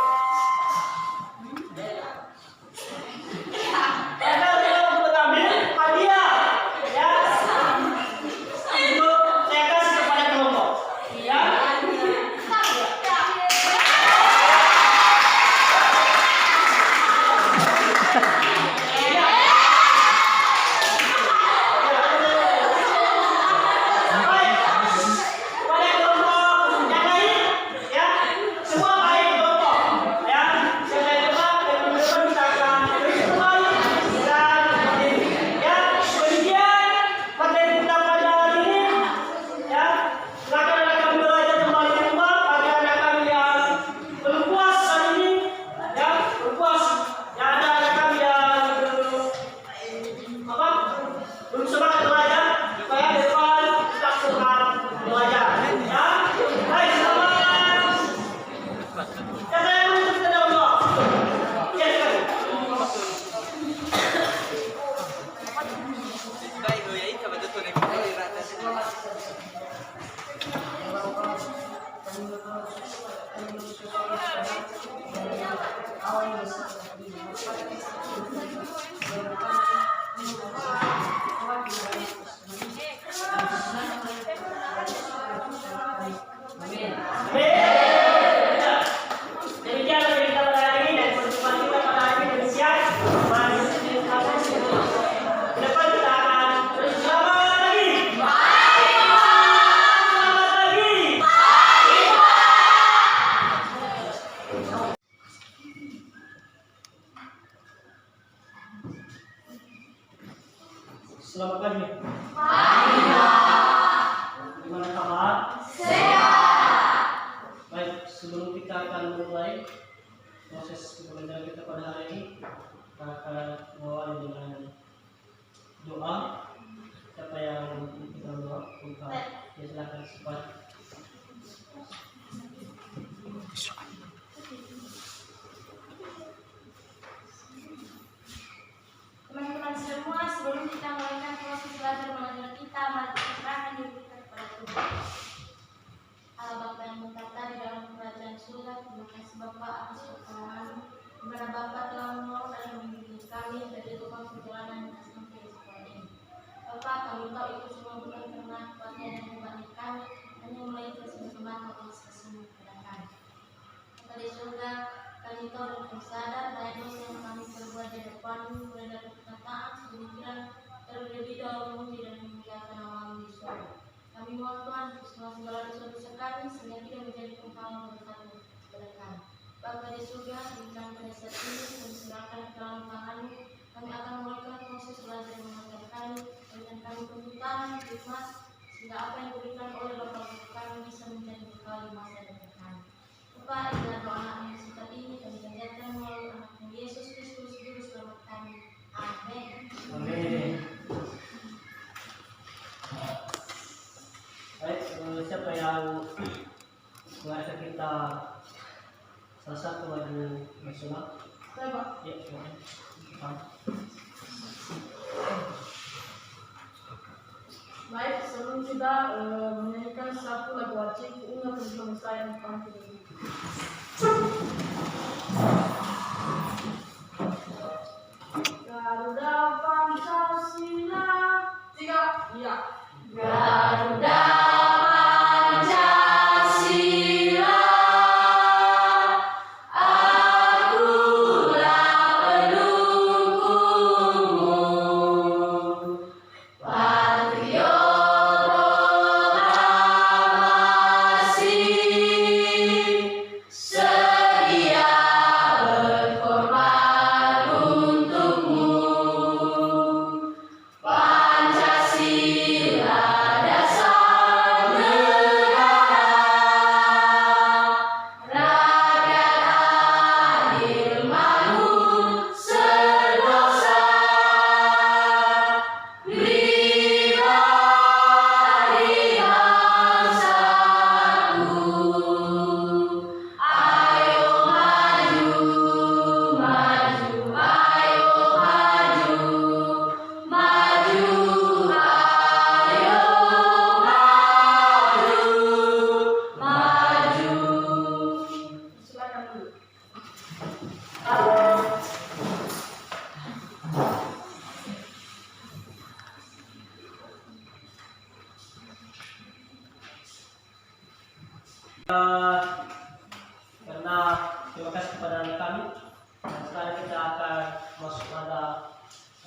Anda sudah mengambil hadiah. Ya. Untuk saya kasih kepada kelompok. Ya. Baik. Pada kelompok yang lain, ya, semua baik kelompok. Ya, saya coba teman-teman kita akan berkembang dan ya, kemudian materi kita pada hari ini, ya, rekan-rekan belajar kembali ke rumah agar rekan yang belum puas hari ini, ya, belum puas, ya ada rekan yang belum semangat belajar, supaya ke depan tetap semangat belajar. Ya, baik, selamat. Ya, saya menuntut kepada Allah. Ya, sekali. Demikian materi kita pada hari ini dan perjumpaan kita pada hari ini demikian. Mari kita ke depan kita akan bersama lagi. Selamat lagi. Selamat pagi. Gimana kabar? Baik, sebelum kita akan mulai proses pembelajaran kita pada hari ini, akan mengawali dengan doa. Siapa yang kita berdoa? Ya silakan cepat. Teman-teman semua, sebelum kita melakukan proses belajar mengajar kita, mari kita serahkan diri kita kepada Tuhan. Allah Bapa yang berkata di dalam kerajaan surga, terima kasih Bapa atas pertolongan-Mu, di mana Bapa telah menolong dan membimbing kami dari lubang perjalanan sampai sekolah ini. Bapa, kami tahu itu semua bukan karena kekuatan dan hebatnya kami, hanya melainkan sebagai mata Allah kasih-Mu kepada kami. Bapa di surga, kami tahu dan kami sadar bahwa dosa yang kami perbuat di depan-Mu, mulai dari perkataan, pemikiran, terlebih dahulu memuji dan memuliakan nama-Mu di surga. Kami mohon Tuhan untuk semua segala dosa-dosa kami sehingga tidak menjadi penghalang berkat-Mu kepada kami. Bapa di surga, berikan pada saat ini kami serahkan ke dalam tangan-Mu. Kami akan melakukan proses belajar mengajar kami, berikan kami kebutuhan, hikmat, sehingga apa yang diberikan oleh Bapa untuk kami bisa menjadi bekal di masa depan kami. Bapa, inilah doa anak-Mu yang singkat ini kami panjatkan melalui anak-Mu Yesus Kristus, Juru Selamat kami. Amin. Amin. Baik, siapa yang mengajak kita salah satu lagu nasional? Saya Pak. Ya, silakan. Baik, sebelum kita menyanyikan satu lagu wajib, ingat bersama saya yang panggil. Garuda Pancasila. 3, iya. Garuda Pancasila, akulah pendukungmu, patriot proklamasi, sedia berkorban untukmu. Pancasila dasar negara, rakyat adil makmur sentosa, pribadi bangsaku. Ayo maju, maju, ayo maju, maju, ayo maju, maju. Silakan dulu. Karena terima kasih kepada kami. Dan sekarang kita akan masuk pada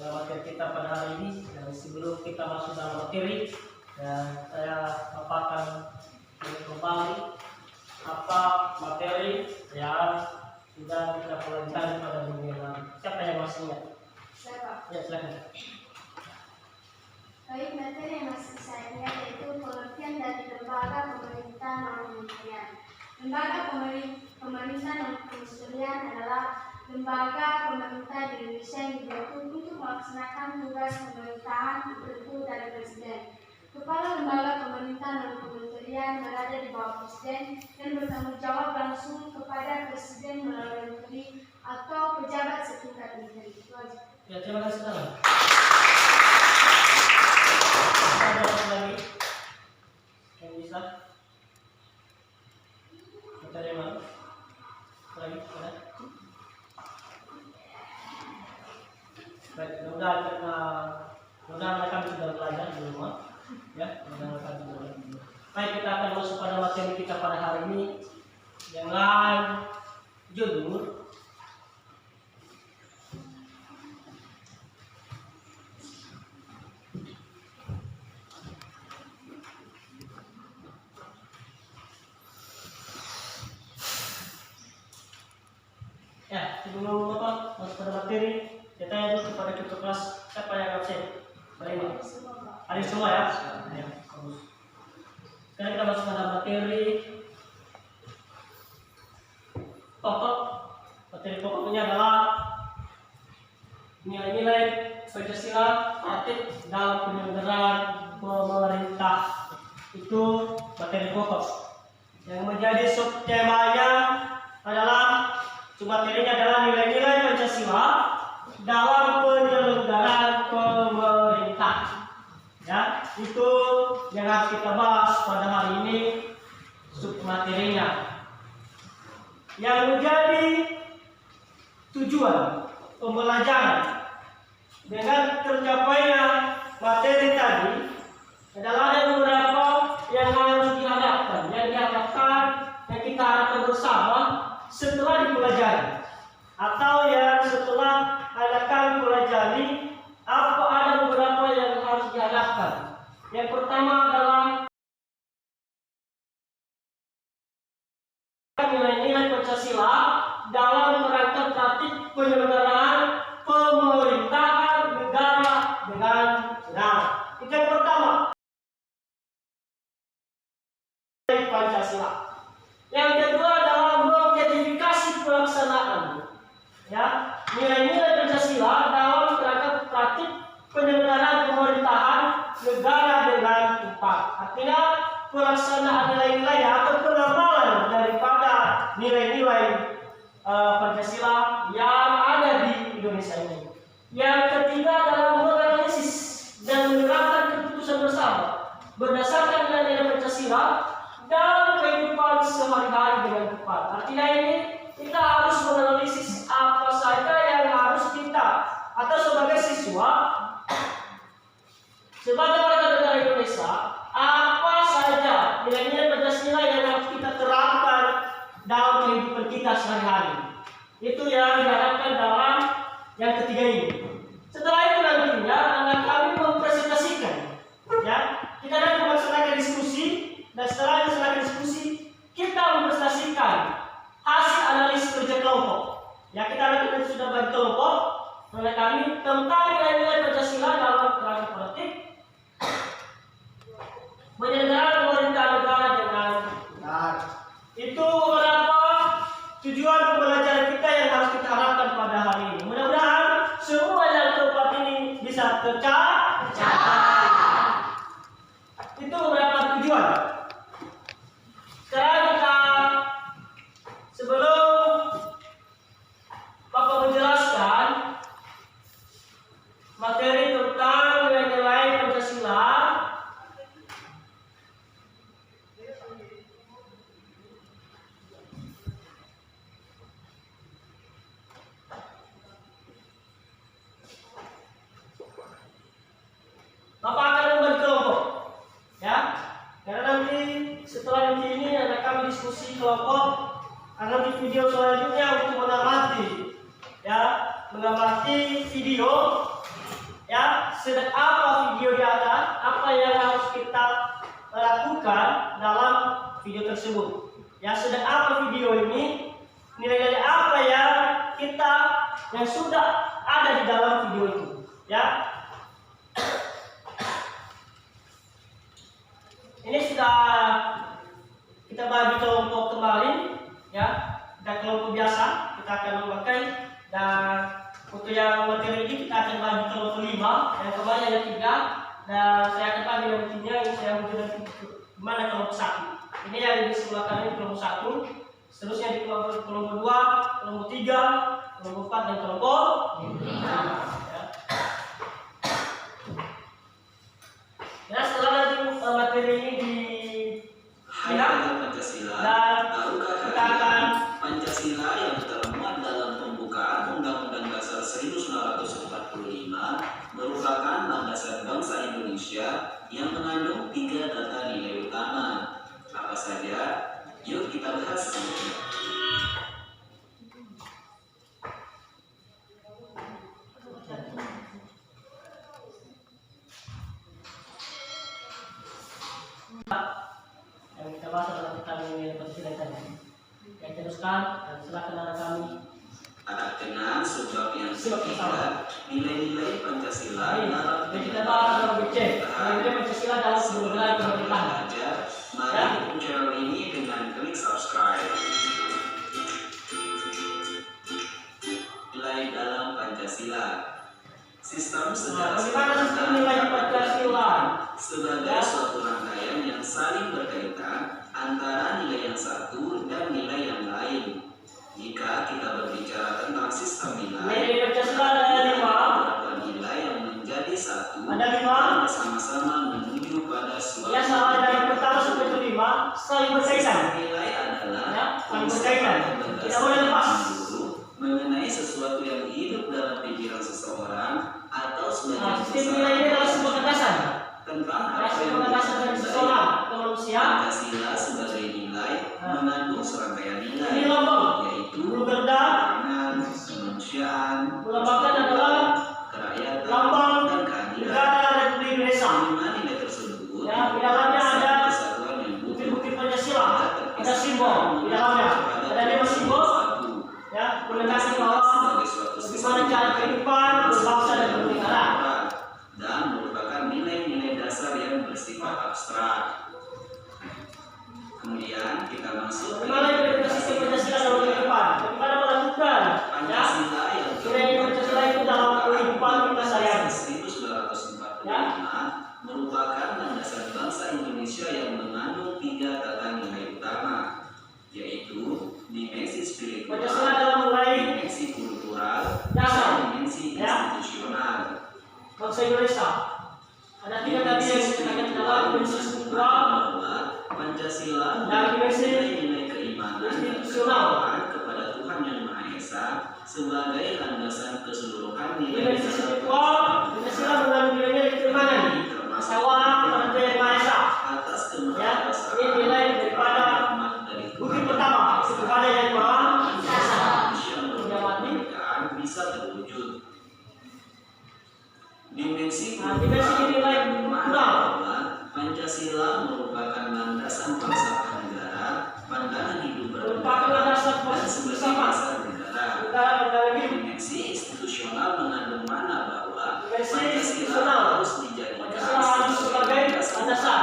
materi kita pada hari ini. Dan sebelum kita masuk dalam materi, dan saya akan kembali apa materi yang sudah kita pelajari pada minggu yang lalu. Siapa yang masih ingat? Saya Pak. Ya, silakan. Baik, materi yang masih saya ingat yaitu pengertian dari lembaga pemerintahan non kementerian. Lembaga pemerintahan non kementerian adalah lembaga pemerintah di Indonesia yang dibentuk untuk melaksanakan tugas pemerintahan tertentu dari Presiden. Kepala lembaga pemerintahan non kementerian berada di bawah Presiden dan bertanggung jawab langsung kepada Presiden melalui menteri atau pejabat setingkat menteri. Itu aja. Ya, terima kasih teman. Ada yang lagi yang bisa? Materi yang mana? Lagi ada? Baik, mudah-mudahan kami sudah belajar di rumah. Ya, mudah-mudahan kami sudah belajar di rumah. Baik, kita akan masuk pada materi kita pada hari ini dengan judul ya, sebelum apa masuk pada materi, saya tanya dulu kepada ketua kelas siapa yang absen hari ini? Hari semua ya? Ya, bagus. Sekarang kita masuk pada materi pokok. Materi pokoknya adalah nilai-nilai Pancasila aktif dalam penyelenggaraan pemerintah. Itu materi pokok. Yang menjadi subtemanya adalah submaterinya adalah nilai-nilai Pancasila dalam penyelenggaraan pemerintah. Ya, itu yang harus kita bahas pada hari ini submaterinya. Yang menjadi tujuan pembelajaran dengan tercapainya materi tadi adalah ada beberapa yang harus dihadapkan, yang kita harapkan bersama setelah dipelajari, atau yang setelah kami pelajari, ada beberapa yang harus dihadapkan. Yang pertama adalah nilai-nilai Pancasila dalam kerangka praktik penyelenggaraan pemerintahan negara dengan benar. Itu yang pertama, Pancasila. Yang kedua adalah mengidentifikasi pelaksanaan, ya, nilai-nilai Pancasila dalam kerangka praktik penyelenggaraan pemerintahan negara dengan tepat. Artinya pelaksanaan nilai-nilai atau pengamalan daripada nilai-nilai Pancasila yang ada di Indonesia ini. Yang ketiga adalah menganalisis dan menerapkan keputusan bersama berdasarkan nilai-nilai Pancasila dalam kehidupan sehari-hari dengan tepat. Artinya ini kita harus menganalisis apa saja yang harus kita, atau sebagai siswa, sebagai warga negara Indonesia, apa saja nilai-nilai Pancasila yang harus kita terapkan dalam kehidupan kita sehari-hari. Itu yang diharapkan dalam yang ketiga ini. Setelah itu nantinya anak kami mempresentasikan, ya, kita nanti melaksanakan diskusi, dan setelah melaksanakan diskusi kita mempresentasikan hasil analisis kerja kelompok. Ya, kita nanti sudah bagi kelompok oleh kami tentang nilai-nilai Pancasila dalam kerangka politik penyelenggaraan pemerintahan negara dengan benar. Itu beberapa tujuan pembelajaran kita yang harus kita harapkan pada hari ini. Mudah-mudahan semua yang keempat ini bisa tercapai. Itu beberapa tujuan. Sekarang kita, sebelum Bapak menjelaskan materi tentang nilai-nilai Pancasila, Bapak akan membagi kelompok, ya. Karena nanti setelah ini anak kami diskusi kelompok, akan di video selanjutnya untuk mengamati, ya, mengamati video, ya, sedang apa video di atas, apa yang harus kita lakukan dalam video tersebut, ya, sedang apa video ini, nilai-nilai apa yang sudah ada di dalam video itu, ya. Ini sudah kita bagi kelompok kemarin, ya, dan kelompok biasa kita akan memakai, dan untuk yang materi ini kita akan bagi kelompok 5, yang kemarin yang 3, dan saya akan bagi nantinya saya menunjukkan mana kelompok 1. Ini yang di sebelah kanan kelompok 1, seterusnya di kelompok 2, kelompok 3, kelompok 4 dan kelompok 5. Ya, setelah nanti materi ini dilihat Pancasila, dan tahukah kita akan Pancasila yang termuat dalam pembukaan Undang-Undang Dasar 1945 merupakan landasan bangsa Indonesia yang mengandung 3 data nilai utama. Apa saja? Yuk kita bahas. yang kita bahas adalah tentang nilai Pancasila tadi. Yang teruskan dan silakan anak kami. Anak kenal sebab yang ketiga, nilai-nilai Pancasila dalam Jadi kita bahas dalam BC, nilai Pancasila dalam penyelenggaraan pemerintahan. Mari dukung channel ini dengan klik subscribe. Nilai dalam Pancasila. saling berkaitan, tidak boleh lepas. Mengenai sesuatu yang hidup dalam pikiran seseorang atau sebagian Sistem nilai ini adalah sebuah landasan. tentang Sebuah landasan dari seseorang atau manusia. Pancasila sebagai nilai mengandung serangkaian nilai, Ini lambang. yaitu Bulu gerda, kemanusiaan, melambangkan adalah kerakyatan, lambang dan keadilan. negara Republik Indonesia. Lima nilai tersebut Ya, di dalamnya ada kesatuan yang utuh, bukti-bukti Pancasila, ada simbol di dalamnya, ada 5 simbol. Ya, menegakkan bahwa bagaimana cara kehidupan berbangsa dan bernegara. dan merupakan nilai-nilai dasar yang bersifat abstrak. Kemudian kita masuk ke Bagaimana implementasi Pancasila dalam kehidupan? Bagaimana melakukan? Ya, Pancasila yang nilai Pancasila itu dalam kehidupan kita sehari-hari. 1945 merupakan landasan bangsa Indonesia yang mengandung 3 tata nilai utama, yaitu dimensi spiritual, Pancasila dalam mulai dimensi kultural, dasar, dan dimensi ya, institusional. bangsa Indonesia. Ada 3 tadi yang dikenakan dalam dimensi struktural bahwa Pancasila dan dimensi nilai keimanan dan institusional. ketakwaan kepada Tuhan Yang Maha Esa sebagai landasan keseluruhan nilai Dimensi spiritual, Pancasila mengandung nilai keimanan, takwaan kepada Tuhan Yang Maha Esa. atas Ya, ini nilai daripada bukti pertama kepada Yang Maha Esa. kemerdekaan bisa terwujud. Dimensi Dimensi nilai kultural. Pancasila merupakan landasan falsafah negara, pandangan hidup Merupakan landasan dan sebagai falsafah dasar negara. negara hidup. Dimensi institusional mengandung makna bahwa Dimensi Pancasila institusional. harus dijadikan Pancasila harus sebagai landasan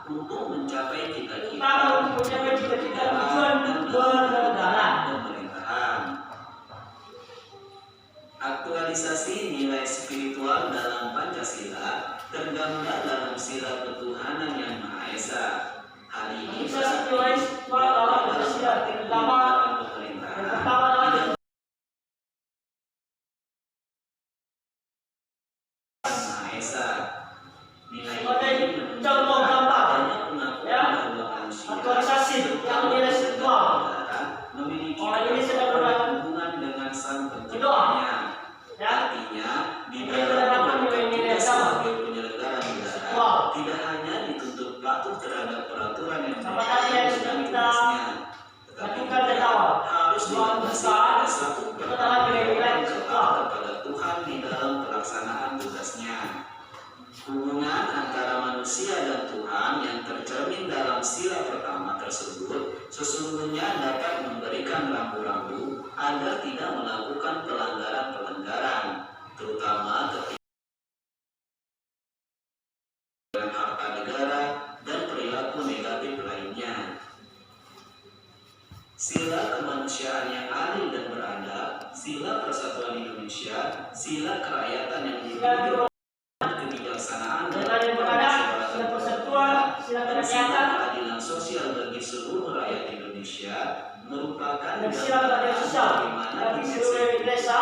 untuk mencapai cita-cita utama untuk mencapai cita-cita tujuan bernegara. pemerintahan. Aktualisasi nilai spiritual dalam Pancasila tergambar dalam sila ketuhanan Yang Maha Esa. Hal ini Aktualisasi nilai spiritual dalam Pancasila tergambar yang pertama adalah Maha Esa. Nilai sebagai ini contoh gambar. pengakuan Ya, bahwa manusia aktualisasi yang nilai spiritual. memiliki Orang ini sedang hubungan dengan Sang berdoa. Penciptanya. Ya, Artinya, di ini menerapkan nilai-nilai agama. sebagai penyelenggara negara Wow. tidak hanya dituntut patuh terhadap peraturan yang Apa tadi yang sudah kita tetapi lakukan dari awal? harus Dua dilandasi besar, pada satu itu adalah nilai-nilai ketaatan kepada Tuhan di dalam pelaksanaan tugasnya. Hubungan antara manusia dan Tuhan yang tercermin dalam sila pertama tersebut sesungguhnya dapat memberikan rambu-rambu agar tidak melakukan pelanggaran-pelanggaran, terutama ketika harta negara dan perilaku negatif lainnya. Sila kemanusiaan yang adil dan beradab, sila persatuan Indonesia, sila kerakyatan yang dipimpin kebijaksanaan Dengan yang beradab, sila persatuan, sila kerakyatan, keadilan sosial bagi seluruh rakyat Indonesia merupakan dan sila keadilan sosial bagi seluruh Indonesia.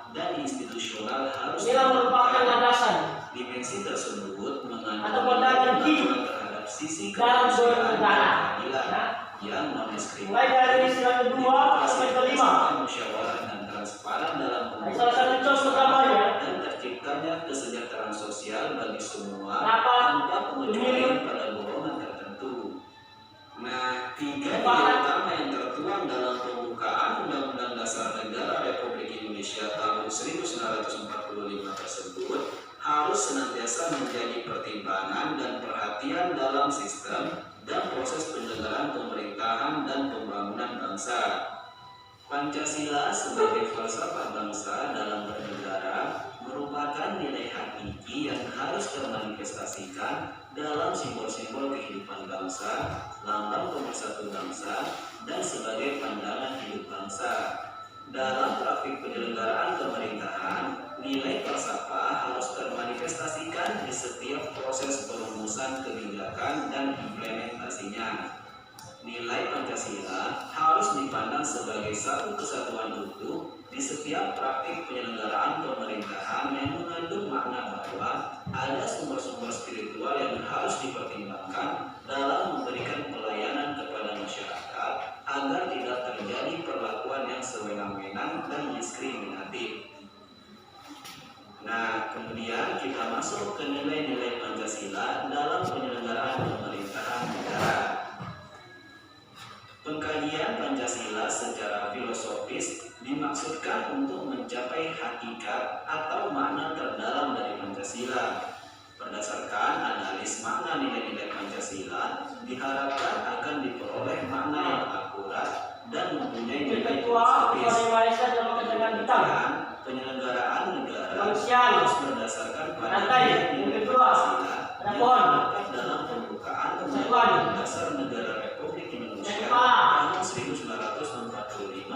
dan institusional harus Inilah merupakan landasan dimensi tersebut mengandung atau pandangan hidup terhadap sisi dalam kemanusiaan bernegara. dan keadilan Ya, yang non diskriminatif. mulai dari sila kedua sampai kelima. Musyawarah dan transparan dalam Ada salah satu contoh gambarnya. dan terciptanya kesejahteraan sosial bagi semua Rapat, tanpa pengecualian pemilu. pada golongan tertentu. Nah, 3 Rapat. nilai utama yang tertuang dalam pembukaan Undang-Undang Dasar Negara Republik Indonesia tahun 1945 tersebut harus senantiasa menjadi pertimbangan dan perhatian dalam sistem dan proses penyelenggaraan pemerintahan dan pembangunan bangsa. Pancasila sebagai falsafah bangsa dalam bernegara merupakan nilai hakiki yang harus termanifestasikan dalam simbol-simbol kehidupan bangsa, lambang pemersatu bangsa, dan sebagai pandangan hidup bangsa. Dalam praktik penyelenggaraan pemerintahan, nilai falsafah harus termanifestasikan di setiap proses perumusan kebijakan dan implementasinya. Nilai Pancasila harus dipandang sebagai satu kesatuan utuh di setiap praktik penyelenggaraan pemerintahan yang mengandung makna bahwa ada sumber-sumber spiritual yang harus dipertimbangkan dalam memberikan pelayanan kepada masyarakat agar tidak terjadi dominan dan diskriminatif. Nah, kemudian kita masuk ke nilai-nilai Pancasila dalam penyelenggaraan pemerintahan negara. Pengkajian Pancasila secara filosofis dimaksudkan untuk mencapai hakikat atau makna terdalam dari Pancasila. Berdasarkan analis makna nilai-nilai Pancasila, diharapkan akan diperoleh makna yang akurat dan mempunyai nilai filosofis. Dan penyelenggaraan negara harus berdasarkan pada nilai-nilai Pancasila yang terdapat dalam pembukaan Undang-Undang Dasar Negara Republik Indonesia tahun 1945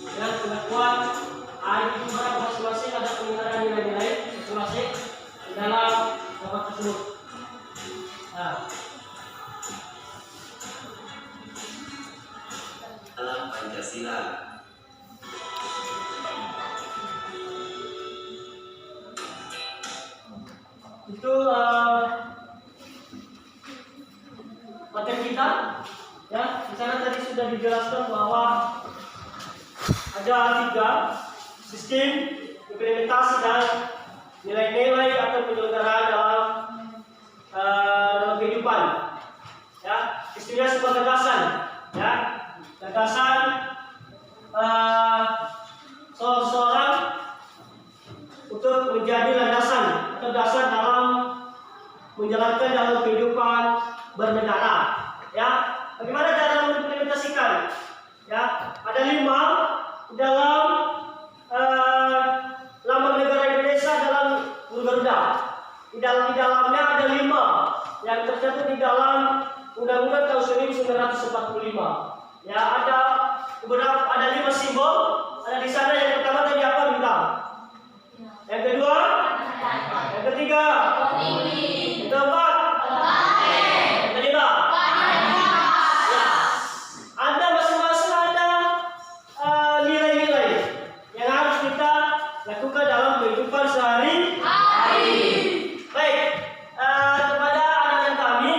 dengan pengakuan itu masing-masing ada pengingaran nilai-nilai masing-masing di dalam rapat tersebut. Nah, dalam Pancasila. Itu materi kita, ya. Di sana tadi sudah dijelaskan bahwa ada 3 sistem implementasi dan nilai-nilai atau penyelenggaraan dalam kehidupan. Ya, istilahnya sebuah gagasan, ya. Gagasan seorang untuk menjadi landasan atau dasar dalam menjalankan dalam kehidupan bernegara. Ya, bagaimana cara mengimplementasikan? Ya, ada 5 dalam lambang negara Indonesia dalam Garuda. Di dalamnya ada 5 yang tercantum di dalam Undang-Undang tahun 1945. Ya, ada 5 simbol. Ada di sana. Yang pertama tadi apa, bintang? Yang kedua, yang ketiga, yang keempat, yang kelima. Ya, ada masing-masing ada nilai-nilai yang harus kita lakukan dalam kehidupan sehari-hari. Baik, kepada anak-anak kami,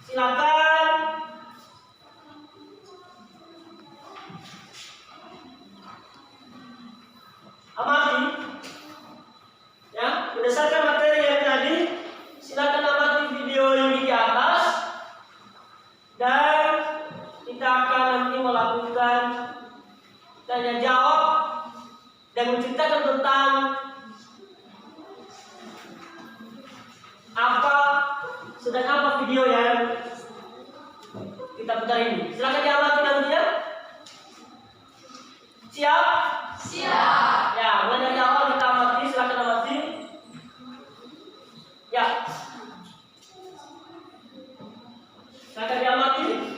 silakan amati, ya, berdasarkan materi yang tadi. Silakan amati video ini di atas dan kita akan nanti melakukan tanya jawab dan menceritakan tentang sedang apa video yang kita putar ini. Silakan diamati nantinya. Siap? Siap. Ya, mulai dari awal kita amati, silakan amati. Ya. Silakan diamati.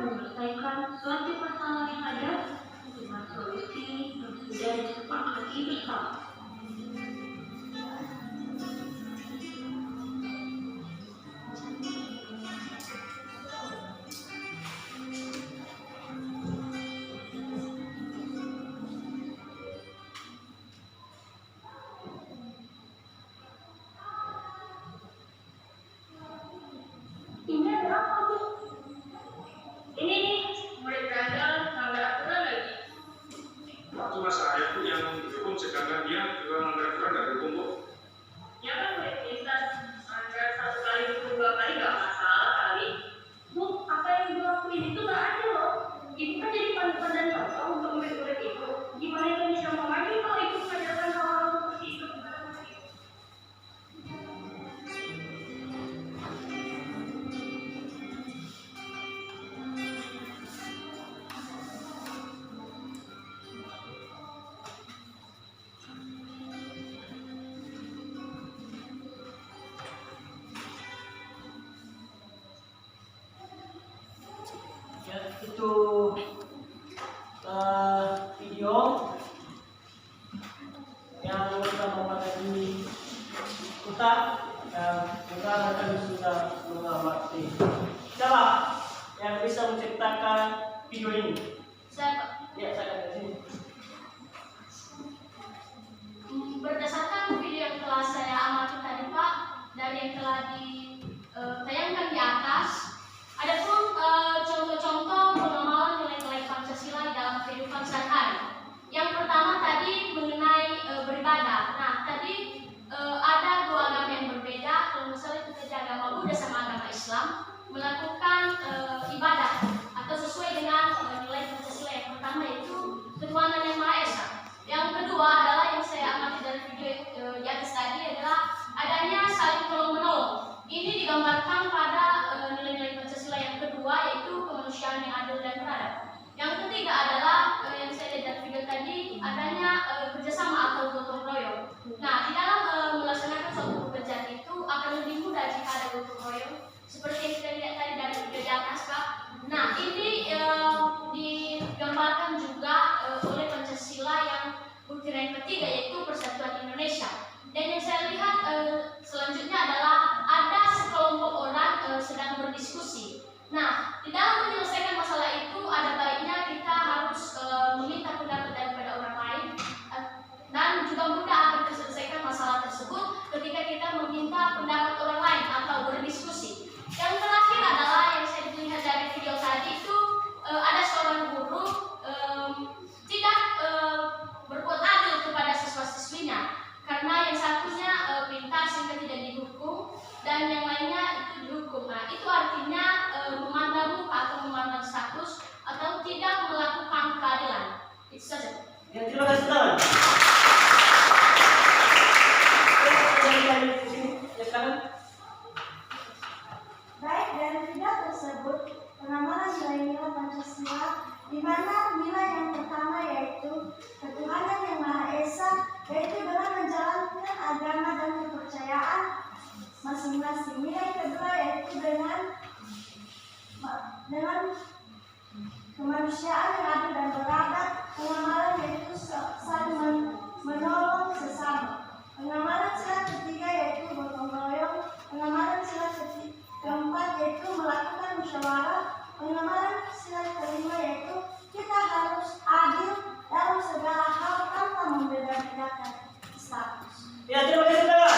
menyelesaikan suatu persoalan yang ada dengan solusi yang sudah disepakati bersama. Ini ada apa, Bu? Ini nih, murid belajar melanggar aturan lagi. Waktu masa saya pun yang dihukum sedangkan dia juga melanggar aturan dari hukum, Bu. Ya kan murid kita melanggar 1 kali hukum 2 kali nggak masalah kali. Bu, apa yang Ibu lakuin itu nggak adil loh. Ibu kan jadi panutan dan contoh untuk murid-murid itu. Gimana itu bisa maju kalau Ibu mengajarkan hal-hal seperti itu kepada murid? Ya, itu video yang kita memperhatikan kita dan kita akan sudah mengamati. Siapa yang bisa menceritakan video ini? Saya, Ya, saya dari sini. berdasarkan video yang telah saya amati tadi Pak, dan yang telah ditayangkan di atas, ada pun contoh-contoh pengamalan nilai-nilai Pancasila di dalam kehidupan sehari-hari. Yang pertama tadi mengenai beribadah. Nah, tadi ada 2 agama yang berbeda, kalau misalnya kita di agama Buddha sama agama Islam melakukan ibadah atau sesuai dengan nilai Pancasila. Yang pertama yaitu ketuhanan yang Maha Esa. Yang kedua adalah yang saya amati dari video di atas tadi adalah adanya saling tolong-menolong. Ini digambarkan pada nilai-nilai Pancasila yang kedua yaitu kemanusiaan yang adil dan beradab. Yang ketiga adalah yang saya lihat dari video tadi adanya kerjasama atau gotong royong. Nah, di dalam melaksanakan suatu pekerjaan itu akan lebih mudah jika ada gotong royong seperti yang kita lihat tadi dari video di atas Pak. Nah, ini digambarkan juga oleh Pancasila yang butiran yang ketiga yaitu Persatuan Indonesia. Dan yang saya lihat selanjutnya adalah ada sekelompok orang sedang berdiskusi. Nah, di dalam menyelesaikan masalah itu ada baiknya kita harus meminta pendapat daripada orang lain dan juga mudah akan terselesaikan masalah tersebut ketika kita meminta pendapat orang lain atau berdiskusi. Yang terakhir adalah yang saya lihat dari video tadi itu ada seorang guru tidak berbuat adil kepada siswa-siswinya karena yang satunya pintar sehingga tidak dihukum dan yang lainnya itu dihukum. Nah, itu artinya memandang muka atau memandang status atau tidak melakukan keadilan. Itu saja. Ya, terima kasih teman. Baik, dari video tersebut pengamalan nilai-nilai Pancasila di mana nilai yang pertama yaitu ketuhanan yang Maha Esa, yaitu dengan menjalankan agama dan kepercayaan masing-masing. Nilai kedua yaitu dengan kemanusiaan yang adil dan beradab. Pengamalan yaitu saling menolong sesama. Pengamalan sila ketiga yaitu gotong royong. Pengamalan sila keempat yaitu melakukan musyawarah. Pengamalan sila kelima yaitu kita harus adil dalam segala hal tanpa membeda-bedakan status. Ya, terima kasih teman.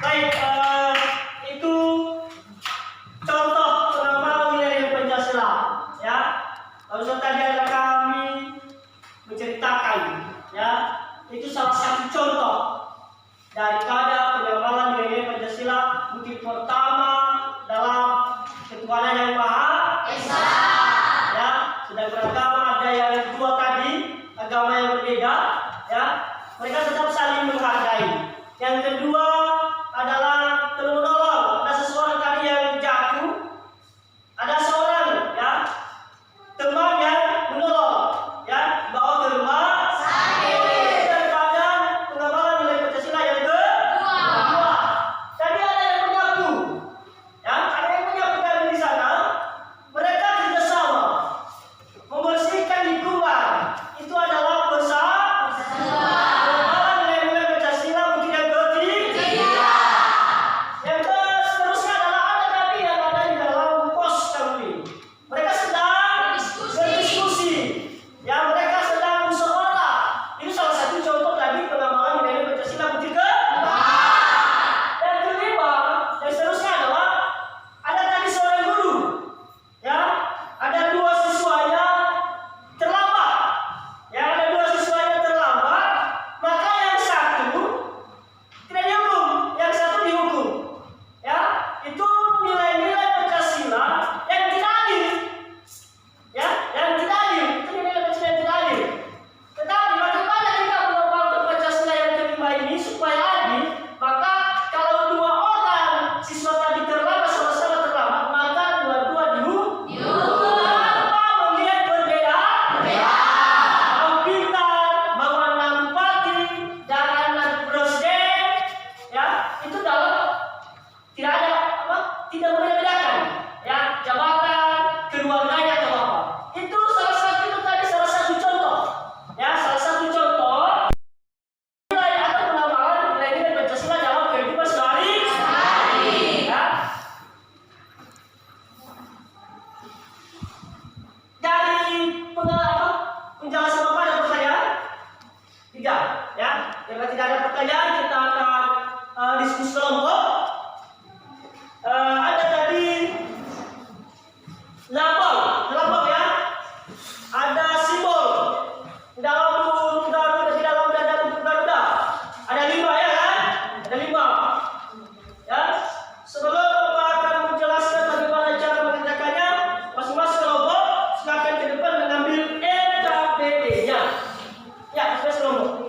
Baik, itu contoh pengamalan nilai Pancasila. Ya, lalu tadi ada kami menceritakan, ya, itu salah satu contoh daripada pengamalan nilai Pancasila. Bukti pertama dalam ketuhanan yang Maha Esa. Ya, sedang beragama ada yang dua tadi agama yang berbeda, ya, mereka tetap saling menghargai. Yang kedua adalah tolong-menolong. Ada seseorang tadi yang jatuh, ada seorang ya teman yang menolong, ya, bawa ke rumah sakit. Daripada pengamalan nilai Pancasila yang kedua. Tadi ada yang mengaku, ya, ada yang tidak ada apa, tidak membeda-bedakan ya jabatan, keluarganya atau apa. Itu salah satu contoh ya, salah satu contoh nilai atau penamalan nilai-nilai Pancasila dalam kehidupan sehari-hari ya. Dari penjelasan Bapak ada pertanyaan? Tidak ya. Karena tidak ada pertanyaan, kita akan diskusi kelompok. Ada tadi lambang ya. Ada simbol dalam buku Garuda, di dalam buku Garuda. Ada 5 ya kan? Ada 5. Ya. Sebelum Bapak akan menjelaskan bagaimana cara mengerjakannya, masing-masing kelompok silakan ke depan mengambil NKPD-nya. Ya, masing-masing kelompok.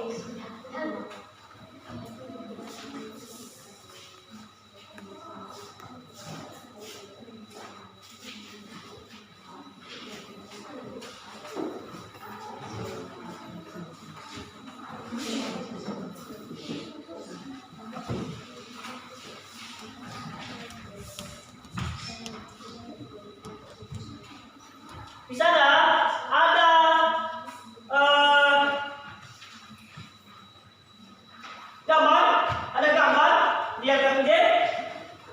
Di sana ada gambar, lihat KPD,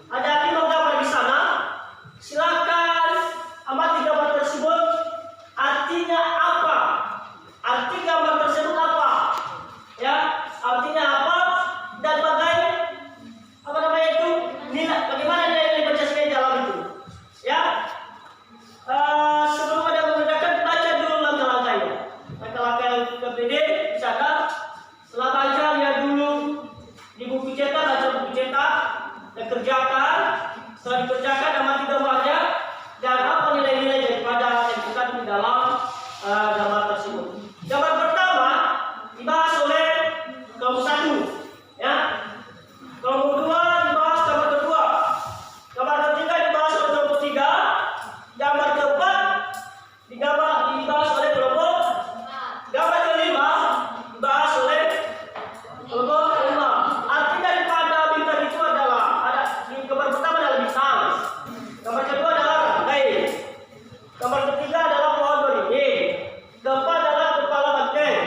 ada 5 gambar di sana. Silakan amati gambar tersebut. Artinya apa? Arti gambar tersebut apa? Ya, artinya apa? Dan bagaimana nilai Pancasila di dalam itu? Ya. Sebelum ada mengerjakan, baca dulu langkah-langkahnya. Langkah-langkah KPD di sana. Setelah baca, lihat dulu di buku cetak, baca buku cetak, dan kerjakan. Setelah dikerjakan, amati gambarnya dan apa nilai-nilai daripada yang terkandung di dalam gambar tersebut. Gambar pertama dibahas oleh kelompok 1, ya. Kelompok 2 dibahas gambar kedua. Gambar ketiga dibahas oleh kelompok 3. Gambar keempat dibahas oleh kelompok. Gambar kelima dibahas oleh kelompok kelima. Arti daripada bintang itu adalah di gambar pertama adalah bintang. Gambar kedua adalah rantai. Gambar ketiga adalah pohon beringin. Keempat adalah kepala banteng.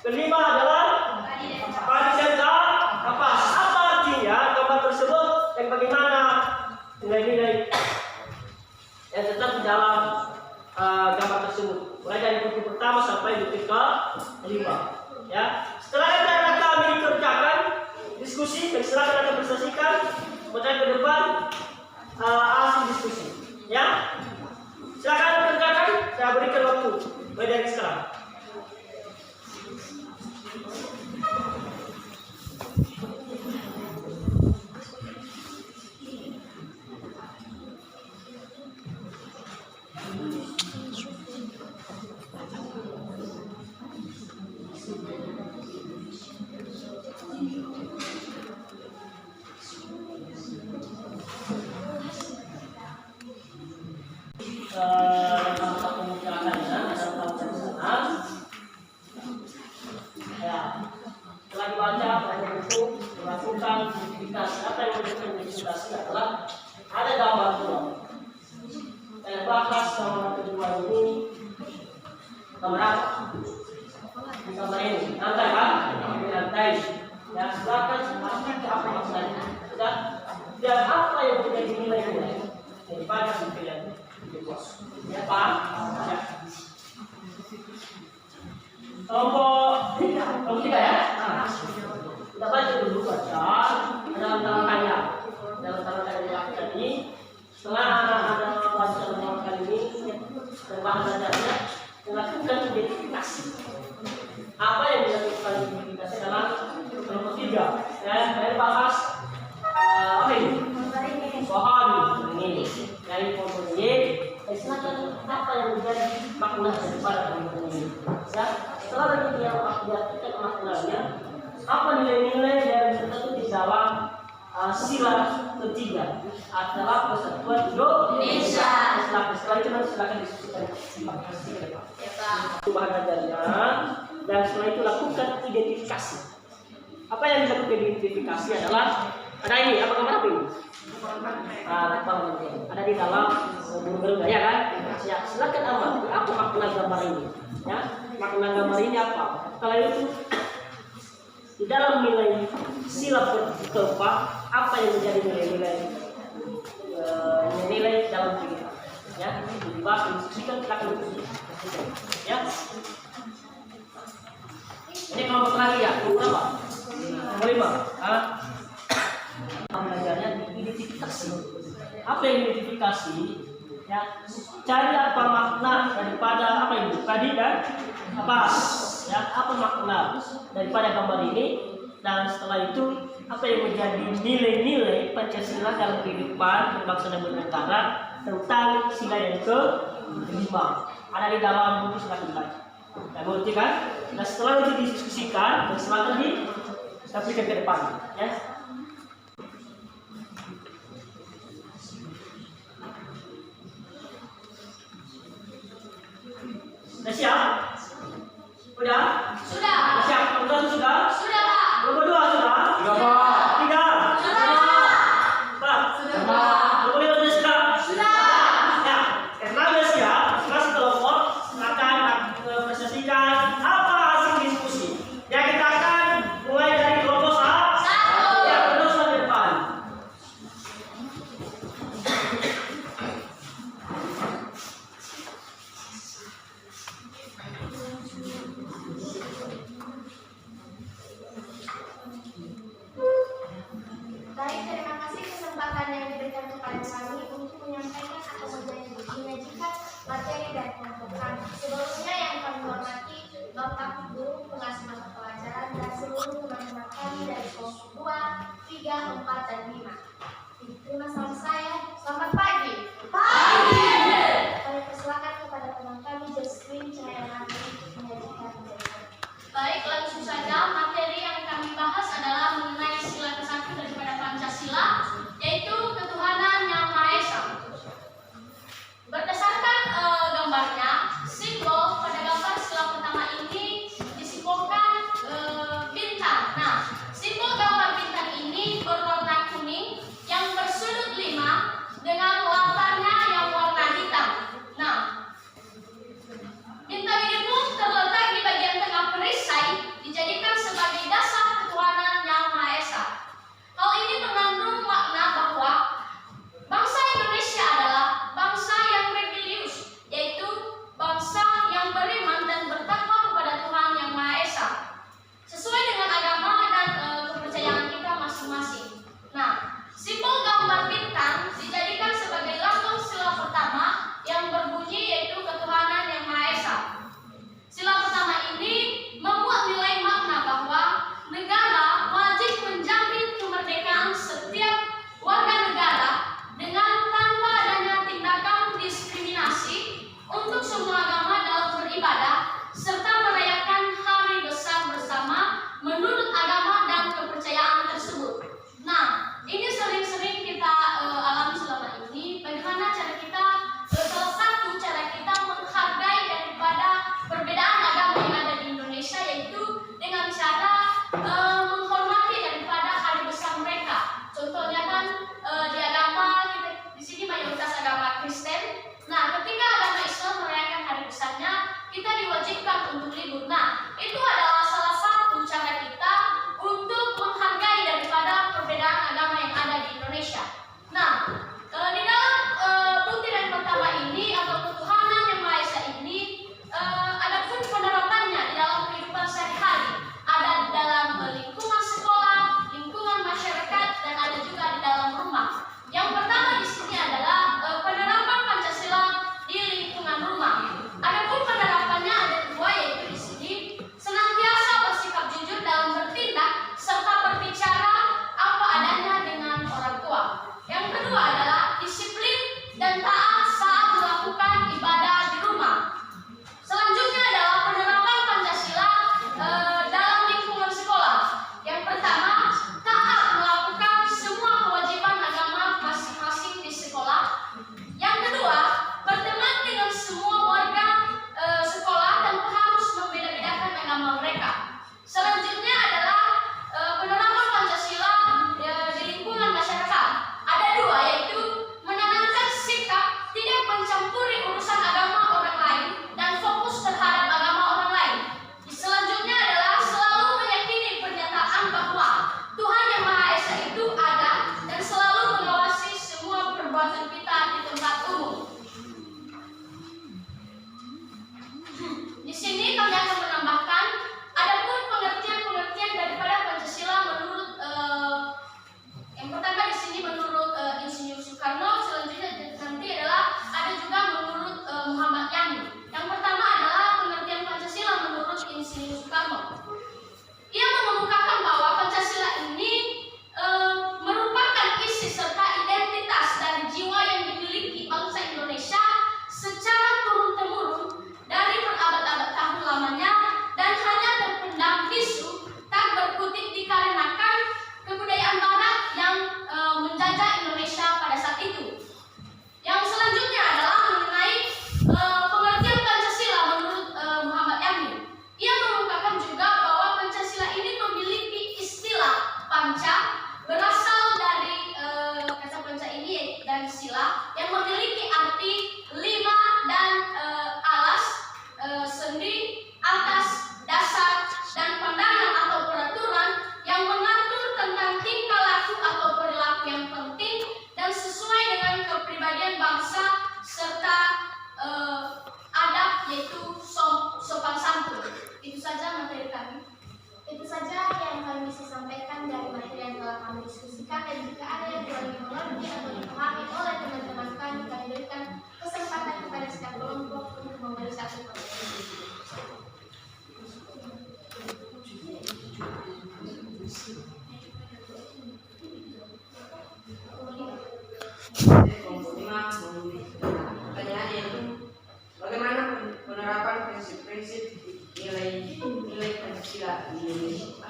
Kelima adalah padi dan kapas. Apa artinya gambar tersebut dan bagaimana nilai-nilai yang tetap di dalam gambar tersebut, mulai dari buku pertama sampai buku ke-5 ya. Setelah itu akan kami kerjakan diskusi dan silakan Anda presentasikan kemudian ke depan hasil diskusi ya. Silakan Anda kerjakan, saya berikan waktu mulai dari sekarang. Setelah dibaca, baca buku, melakukan identifikasi. Apa yang menjadi identifikasi adalah ada gambar dua. Saya bahas gambar kedua ini gambar apa? Gambar ini, lantai kan? Lantai. Ya, silakan apa maksudnya? Sudah. Dan apa yang menjadi nilai-nilai daripada pilihan? Ya, Pak. Ya. Kelompok 3 ya. Nah, kita baca dulu dalam tanda tanya ini. Setelah ada baca dalam ini dan bahasanya, melakukan identifikasi. Apa yang dilakukan identifikasi dalam kelompok 3? Saya bahas apa ini? Pohon ini dari pohon ini. Silakan apa yang menjadi makna daripada pohon ini? Ya. Setelah dia mengartikan maknanya, apa nilai-nilai yang tertentu di dalam sila ketiga adalah persatuan Indonesia. Setelah itu nanti silakan diskusikan perubahan ajarnya, dan setelah itu lakukan identifikasi. Apa yang dilakukan identifikasi adalah ada ini, apa gambar apa ini? ada di dalam buku Garuda ya kan? Ya, silakan amati apa makna gambar ini. Ya, makna gambar ini apa? Kalau itu di dalam nilai sila keempat apa yang menjadi nilai dalam kehidupan? Ya, dibahas diskusikan silakan ya. Ini kelompok lagi ya, berapa? Nomor 5. Belajarnya di identifikasi. Apa yang identifikasi? Ya, cari apa makna daripada apa ini? Tadi kan? Apa? Ya, apa makna daripada gambar ini? Dan setelah itu apa yang menjadi nilai-nilai Pancasila dalam kehidupan berbangsa dan bernegara tentang sila yang ke-5 ada di dalam buku silakan dibaca. Ya, mengerti kan? Nah, setelah itu didiskusikan dan setelah itu diaplikasikan ke depan, ya. Sudah siap? Sudah? Sudah. Siap? Sudah? Sudah, Pak. Nomor 2 sudah? Sudah, Pak. 3? Sudah. Pak? Sudah. Nomor 5 sudah siap? Sudah. Ya, karena sudah siap, kelas kelompok akan presentasikan apa hasil diskusi. Ya, kita akan mulai dari kelompok 1. Ya, terus sampai depan. Baik, terima kasih kesempatan yang diberikan kepada kami untuk menyampaikan atau menyajikan materi dan kelompok kami. Sebelumnya yang kami hormati Bapak Guru pengasih mata pelajaran dan seluruh teman-teman kami dari kelompok 2, 3, 4, dan 5. Terima kasih saya. Selamat pagi. Pagi. Kami persilakan kepada teman kami Jasmine Cahyani untuk menyajikan materi. Baik, langsung saja materi yang kami bahas adalah mengenai sila ke-1 daripada Pancasila, yaitu ketuhanan yang Maha Esa. Berdasarkan gambarnya, simbol pada gambar sila pertama ini disimbolkan bintang. Nah, simbol gambar bintang ini berwarna kuning kelompok 5 memenuhi sempurna. Pertanyaannya itu bagaimana penerapan prinsip-prinsip nilai Pancasila di Indonesia?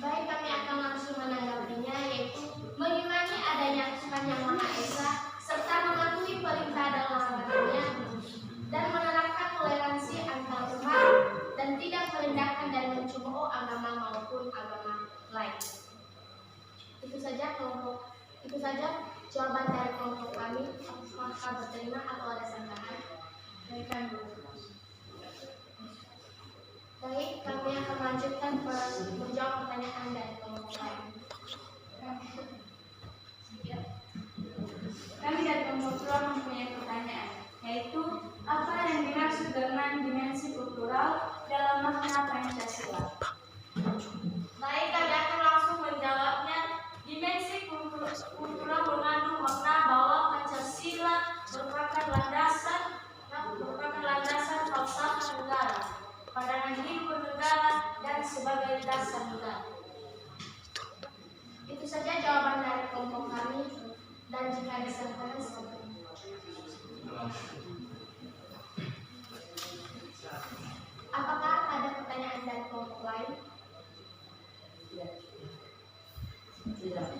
Baik, kami akan langsung menanggapinya, yaitu mengimani adanya Tuhan Yang Maha Esa serta mematuhi perintah dan larangannya dan menerapkan toleransi antar umat dan tidak merendahkan dan mencemooh agama maupun agama lain. Itu saja jawaban dari kelompok kami. Apakah berterima atau ada sanggahan? Berikan dulu. Baik, kami akan melanjutkan menjawab pertanyaan dari kelompok lain. Kami dari kelompok kultural mempunyai pertanyaan, yaitu apa yang dimaksud dengan dimensi kultural dalam makna Pancasila? Baik, kami akan langsung menjawabnya. Dimensi kultural mengandung makna bahwa Pancasila merupakan landasan falsafah negara, pandangan hidup bernegara, dan sebagai dasar negara. Itu saja jawaban dari kelompok kami, dan jika ada sanggahan seperti ini. Apakah ada pertanyaan dari kelompok lain? Tidak.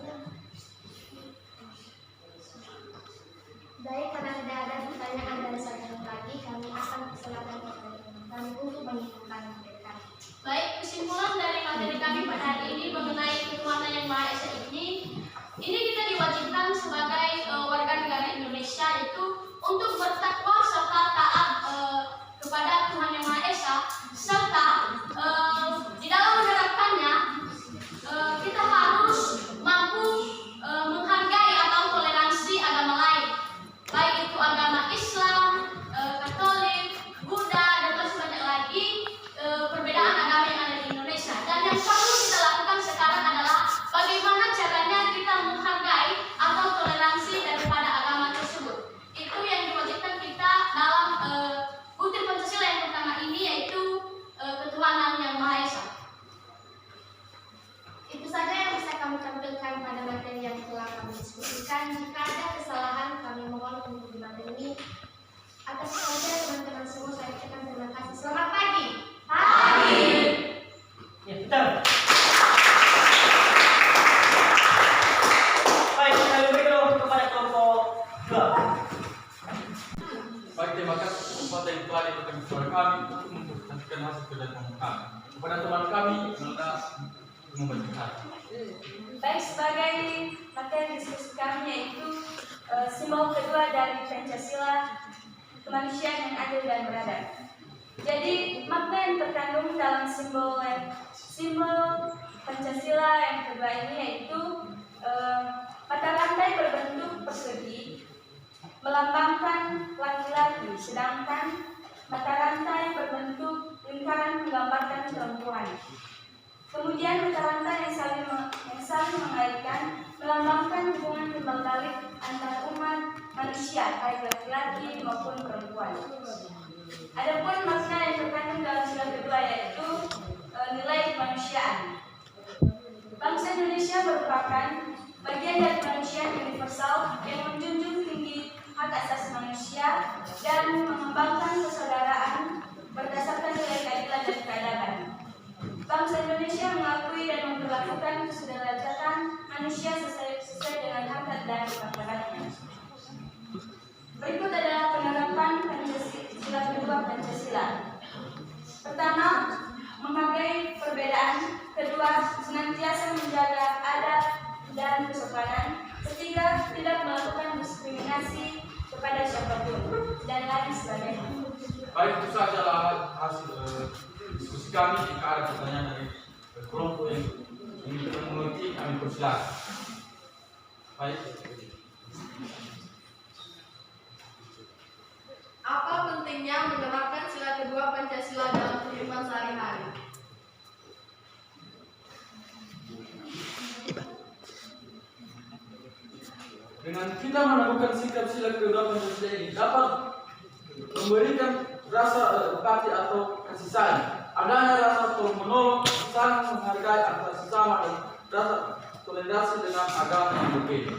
Baik, karena tidak ada pertanyaan dan sanggahan lagi, kami akan persilakan kepada kami untuk menyimpulkan mereka. Baik, kesimpulan dari materi kami pada hari ini mengenai ketuhanan yang Maha Esa ini kita diwajibkan sebagai warga negara Indonesia itu untuk bertakwa serta taat kepada Tuhan Yang Maha Esa, serta di dalam menerapkannya kita harus mampu menghargai atau toleransi agama lain, baik itu agama Islam, Katolik, Buddha, dan masih banyak lagi perbedaan agama yang ada di Indonesia. Dan yang perlu kita lakukan sekarang adalah bagaimana caranya kita menghargai atau toleransi daripada agama tersebut. Itu yang diwajibkan kita dalam butir Pancasila yang pertama ini, yaitu ketuhanan Yang Maha Esa. Itu saja yang bisa kami tampilkan pada materi yang telah kami diskusikan. Jika ada kesalahan, kami mohon untuk dimaklumi. Atas saja teman-teman semua, saya ucapkan terima kasih. Selamat pagi. Pagi. Ya, betul. Baik, kami berikan kepada kelompok 2. Baik, terima kasih kesempatan yang telah diberikan kepada kami untuk mempresentasikan hasil kedatangan kami. Kepada teman kami, Nona membacakan. Baik, sebagai materi diskusi kami yaitu simbol kedua dari Pancasila, kemanusiaan yang adil dan beradab. Jadi makna yang terkandung dalam simbol Pancasila yang kedua ini yaitu mata rantai berbentuk persegi melambangkan laki-laki, sedangkan mata rantai berbentuk lingkaran menggambarkan perempuan. Kemudian mata rantai yang saling mengaitkan melambangkan hubungan timbal balik antar umat manusia, baik laki-laki maupun perempuan. Adapun makna yang terkandung dalam sila kedua yaitu nilai kemanusiaan. Bangsa Indonesia merupakan bagian dari kemanusiaan universal yang menjunjung tinggi hak asasi manusia dan mengembangkan persaudaraan berdasarkan nilai keadilan dan keadaban. Bangsa Indonesia mengakui dan memperlakukan kesederajatan manusia sesuai dengan hak dan martabatnya. Berikut adalah penerapan sila kedua Pancasila. Pertama, menghargai perbedaan. Kedua, senantiasa menjaga adat dan kesopanan. Ketiga, tidak melakukan diskriminasi kepada siapapun, dan lain sebagainya. Baik, itu sajalah hasil diskusi kami. Jika ada pertanyaan dari kelompok yang ingin mengerti, kami persilakan. Baik. Apa pentingnya menerapkan sila kedua Pancasila dalam kehidupan sehari-hari? Dengan kita menemukan sikap sila kedua Pancasila ini dapat memberikan rasa empati atau kasih sayang, adanya rasa tolong menolong, saling menghargai antar sesama, dan rasa toleransi dengan agama yang berbeda.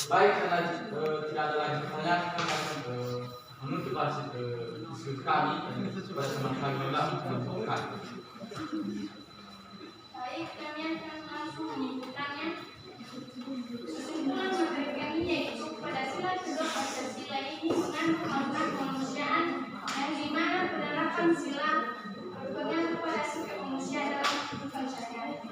Baik, karena tidak ada lagi pertanyaan, kita akan menutup hasil diskusi kami dan kepada teman kami juga mengumpulkan. Baik, kami akan langsung menyimpulkannya. Kesimpulan materi kami yaitu pada sila kedua Pancasila ini mengandung makna kemanusiaan yang dimana penerapan sila berpegang kepada sikap manusia dalam kehidupan sehari-hari.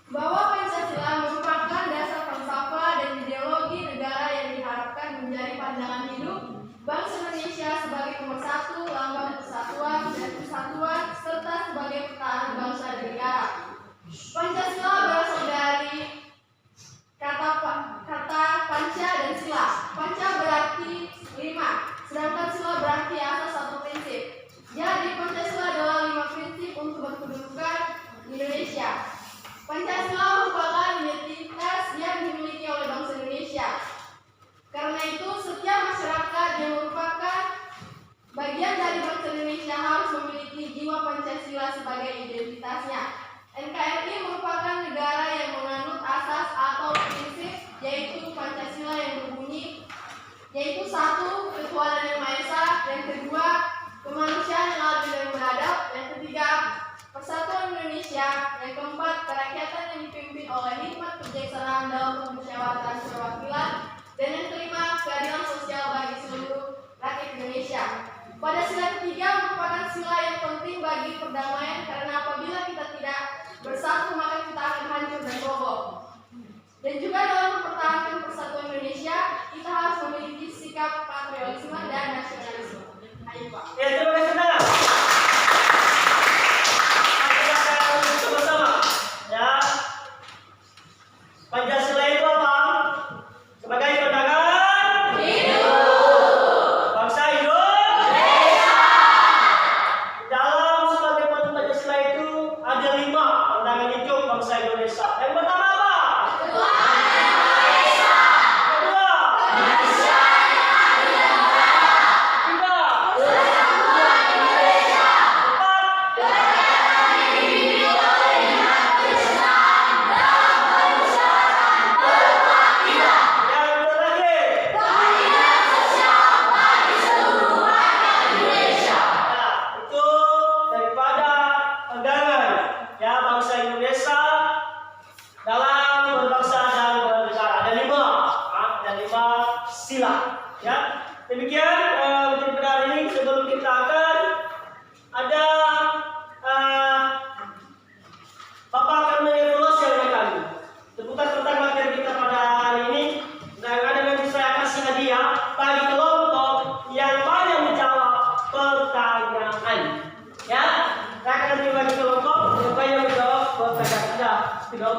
Bahwa Pancasila merupakan dasar falsafah dan ideologi negara yang diharapkan menjadi pandangan hidup bangsa Indonesia sebagai pemersatu, lambang persatuan dan kesatuan, serta sebagai pertahanan bangsa dan negara. Pancasila berasal dari kata panca dan sila. Panca berarti 5, sedangkan sila berarti asas satu prinsip. Jadi Pancasila adalah 5 prinsip untuk berkedudukan di Indonesia. Pancasila merupakan identitas yang dimiliki oleh bangsa Indonesia. Karena itu, setiap masyarakat yang merupakan bagian dari bangsa Indonesia harus memiliki jiwa Pancasila sebagai identitasnya. NKRI merupakan negara yang menganut asas atau prinsip, yaitu Pancasila yang berbunyi, yaitu 1. Ketuhanan yang Maha Esa, yang kedua, kemanusiaan yang adil dan beradab, yang ketiga, persatuan Indonesia, yang keempat, kerakyatan yang dipimpin oleh hikmat kebijaksanaan dalam permusyawaratan perwakilan, dan yang kelima, keadilan sosial bagi seluruh rakyat Indonesia. Pada sila ketiga merupakan sila yang penting bagi perdamaian karena apabila kita tidak bersatu maka kita akan hancur dan roboh. Dan juga dalam mempertahankan persatuan Indonesia, kita harus memiliki sikap patriotisme dan nasionalisme. Ayo Pak. Ya, terima kasih saudara. Sama-sama. Ya. Pancasila itu apa? Sebagai pandangan hidup. Bangsa Indonesia. Dalam sebagai Pancasila itu ada 5 pandangan hidup bangsa Indonesia. Yang pertama apa? Sila, ya. Demikian untuk pada hari ini sebelum kita akan ada Bapak akan mengevaluasi oleh kami seputar tentang materi kita pada hari ini dan ada nanti saya kasih hadiah bagi kelompok yang banyak menjawab pertanyaan, ya. Saya akan nanti bagi kelompok yang banyak menjawab pertanyaan. Tidak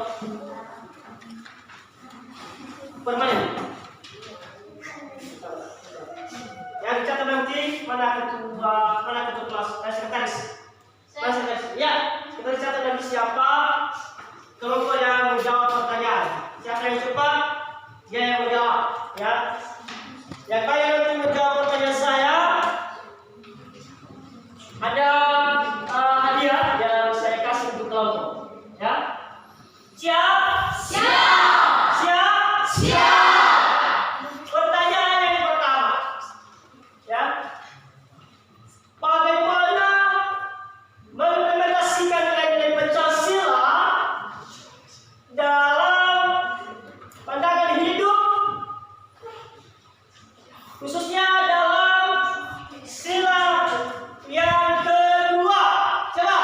permanen. Yang dicatat nanti mana ketua kelas sekretaris. Ya, kita catat nanti siapa kelompok yang menjawab pertanyaan. Siapa yang cepat, dia yang menjawab. Ya, yang banyak nanti menjawab pertanyaan saya. Ada hadiah yang saya kasih untuk kelompok. Ya, siap. Pertanyaan yang pertama. Ya, bagaimana mengimplementasikan nilai-nilai Pancasila dalam pandangan hidup, khususnya dalam sila yang kedua? Coba.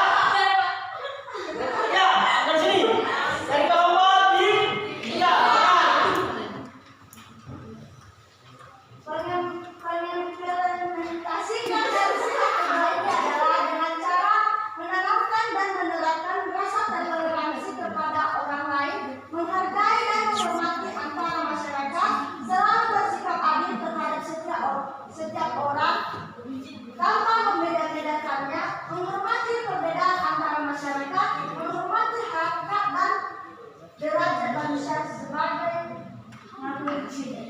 Ya, dari sini. Dari kelompok di ya. Mengimplementasikan dari sila kedua ini adalah dengan cara menanamkan dan menerapkan rasa toleransi kepada orang lain, menghargai dan menghormati antara masyarakat, selalu bersikap adil terhadap setiap orang tanpa membeda-bedakannya, menghormati perbedaan antara masyarakat, menghormati hak dan derajat manusia sebagai makhluk hidup.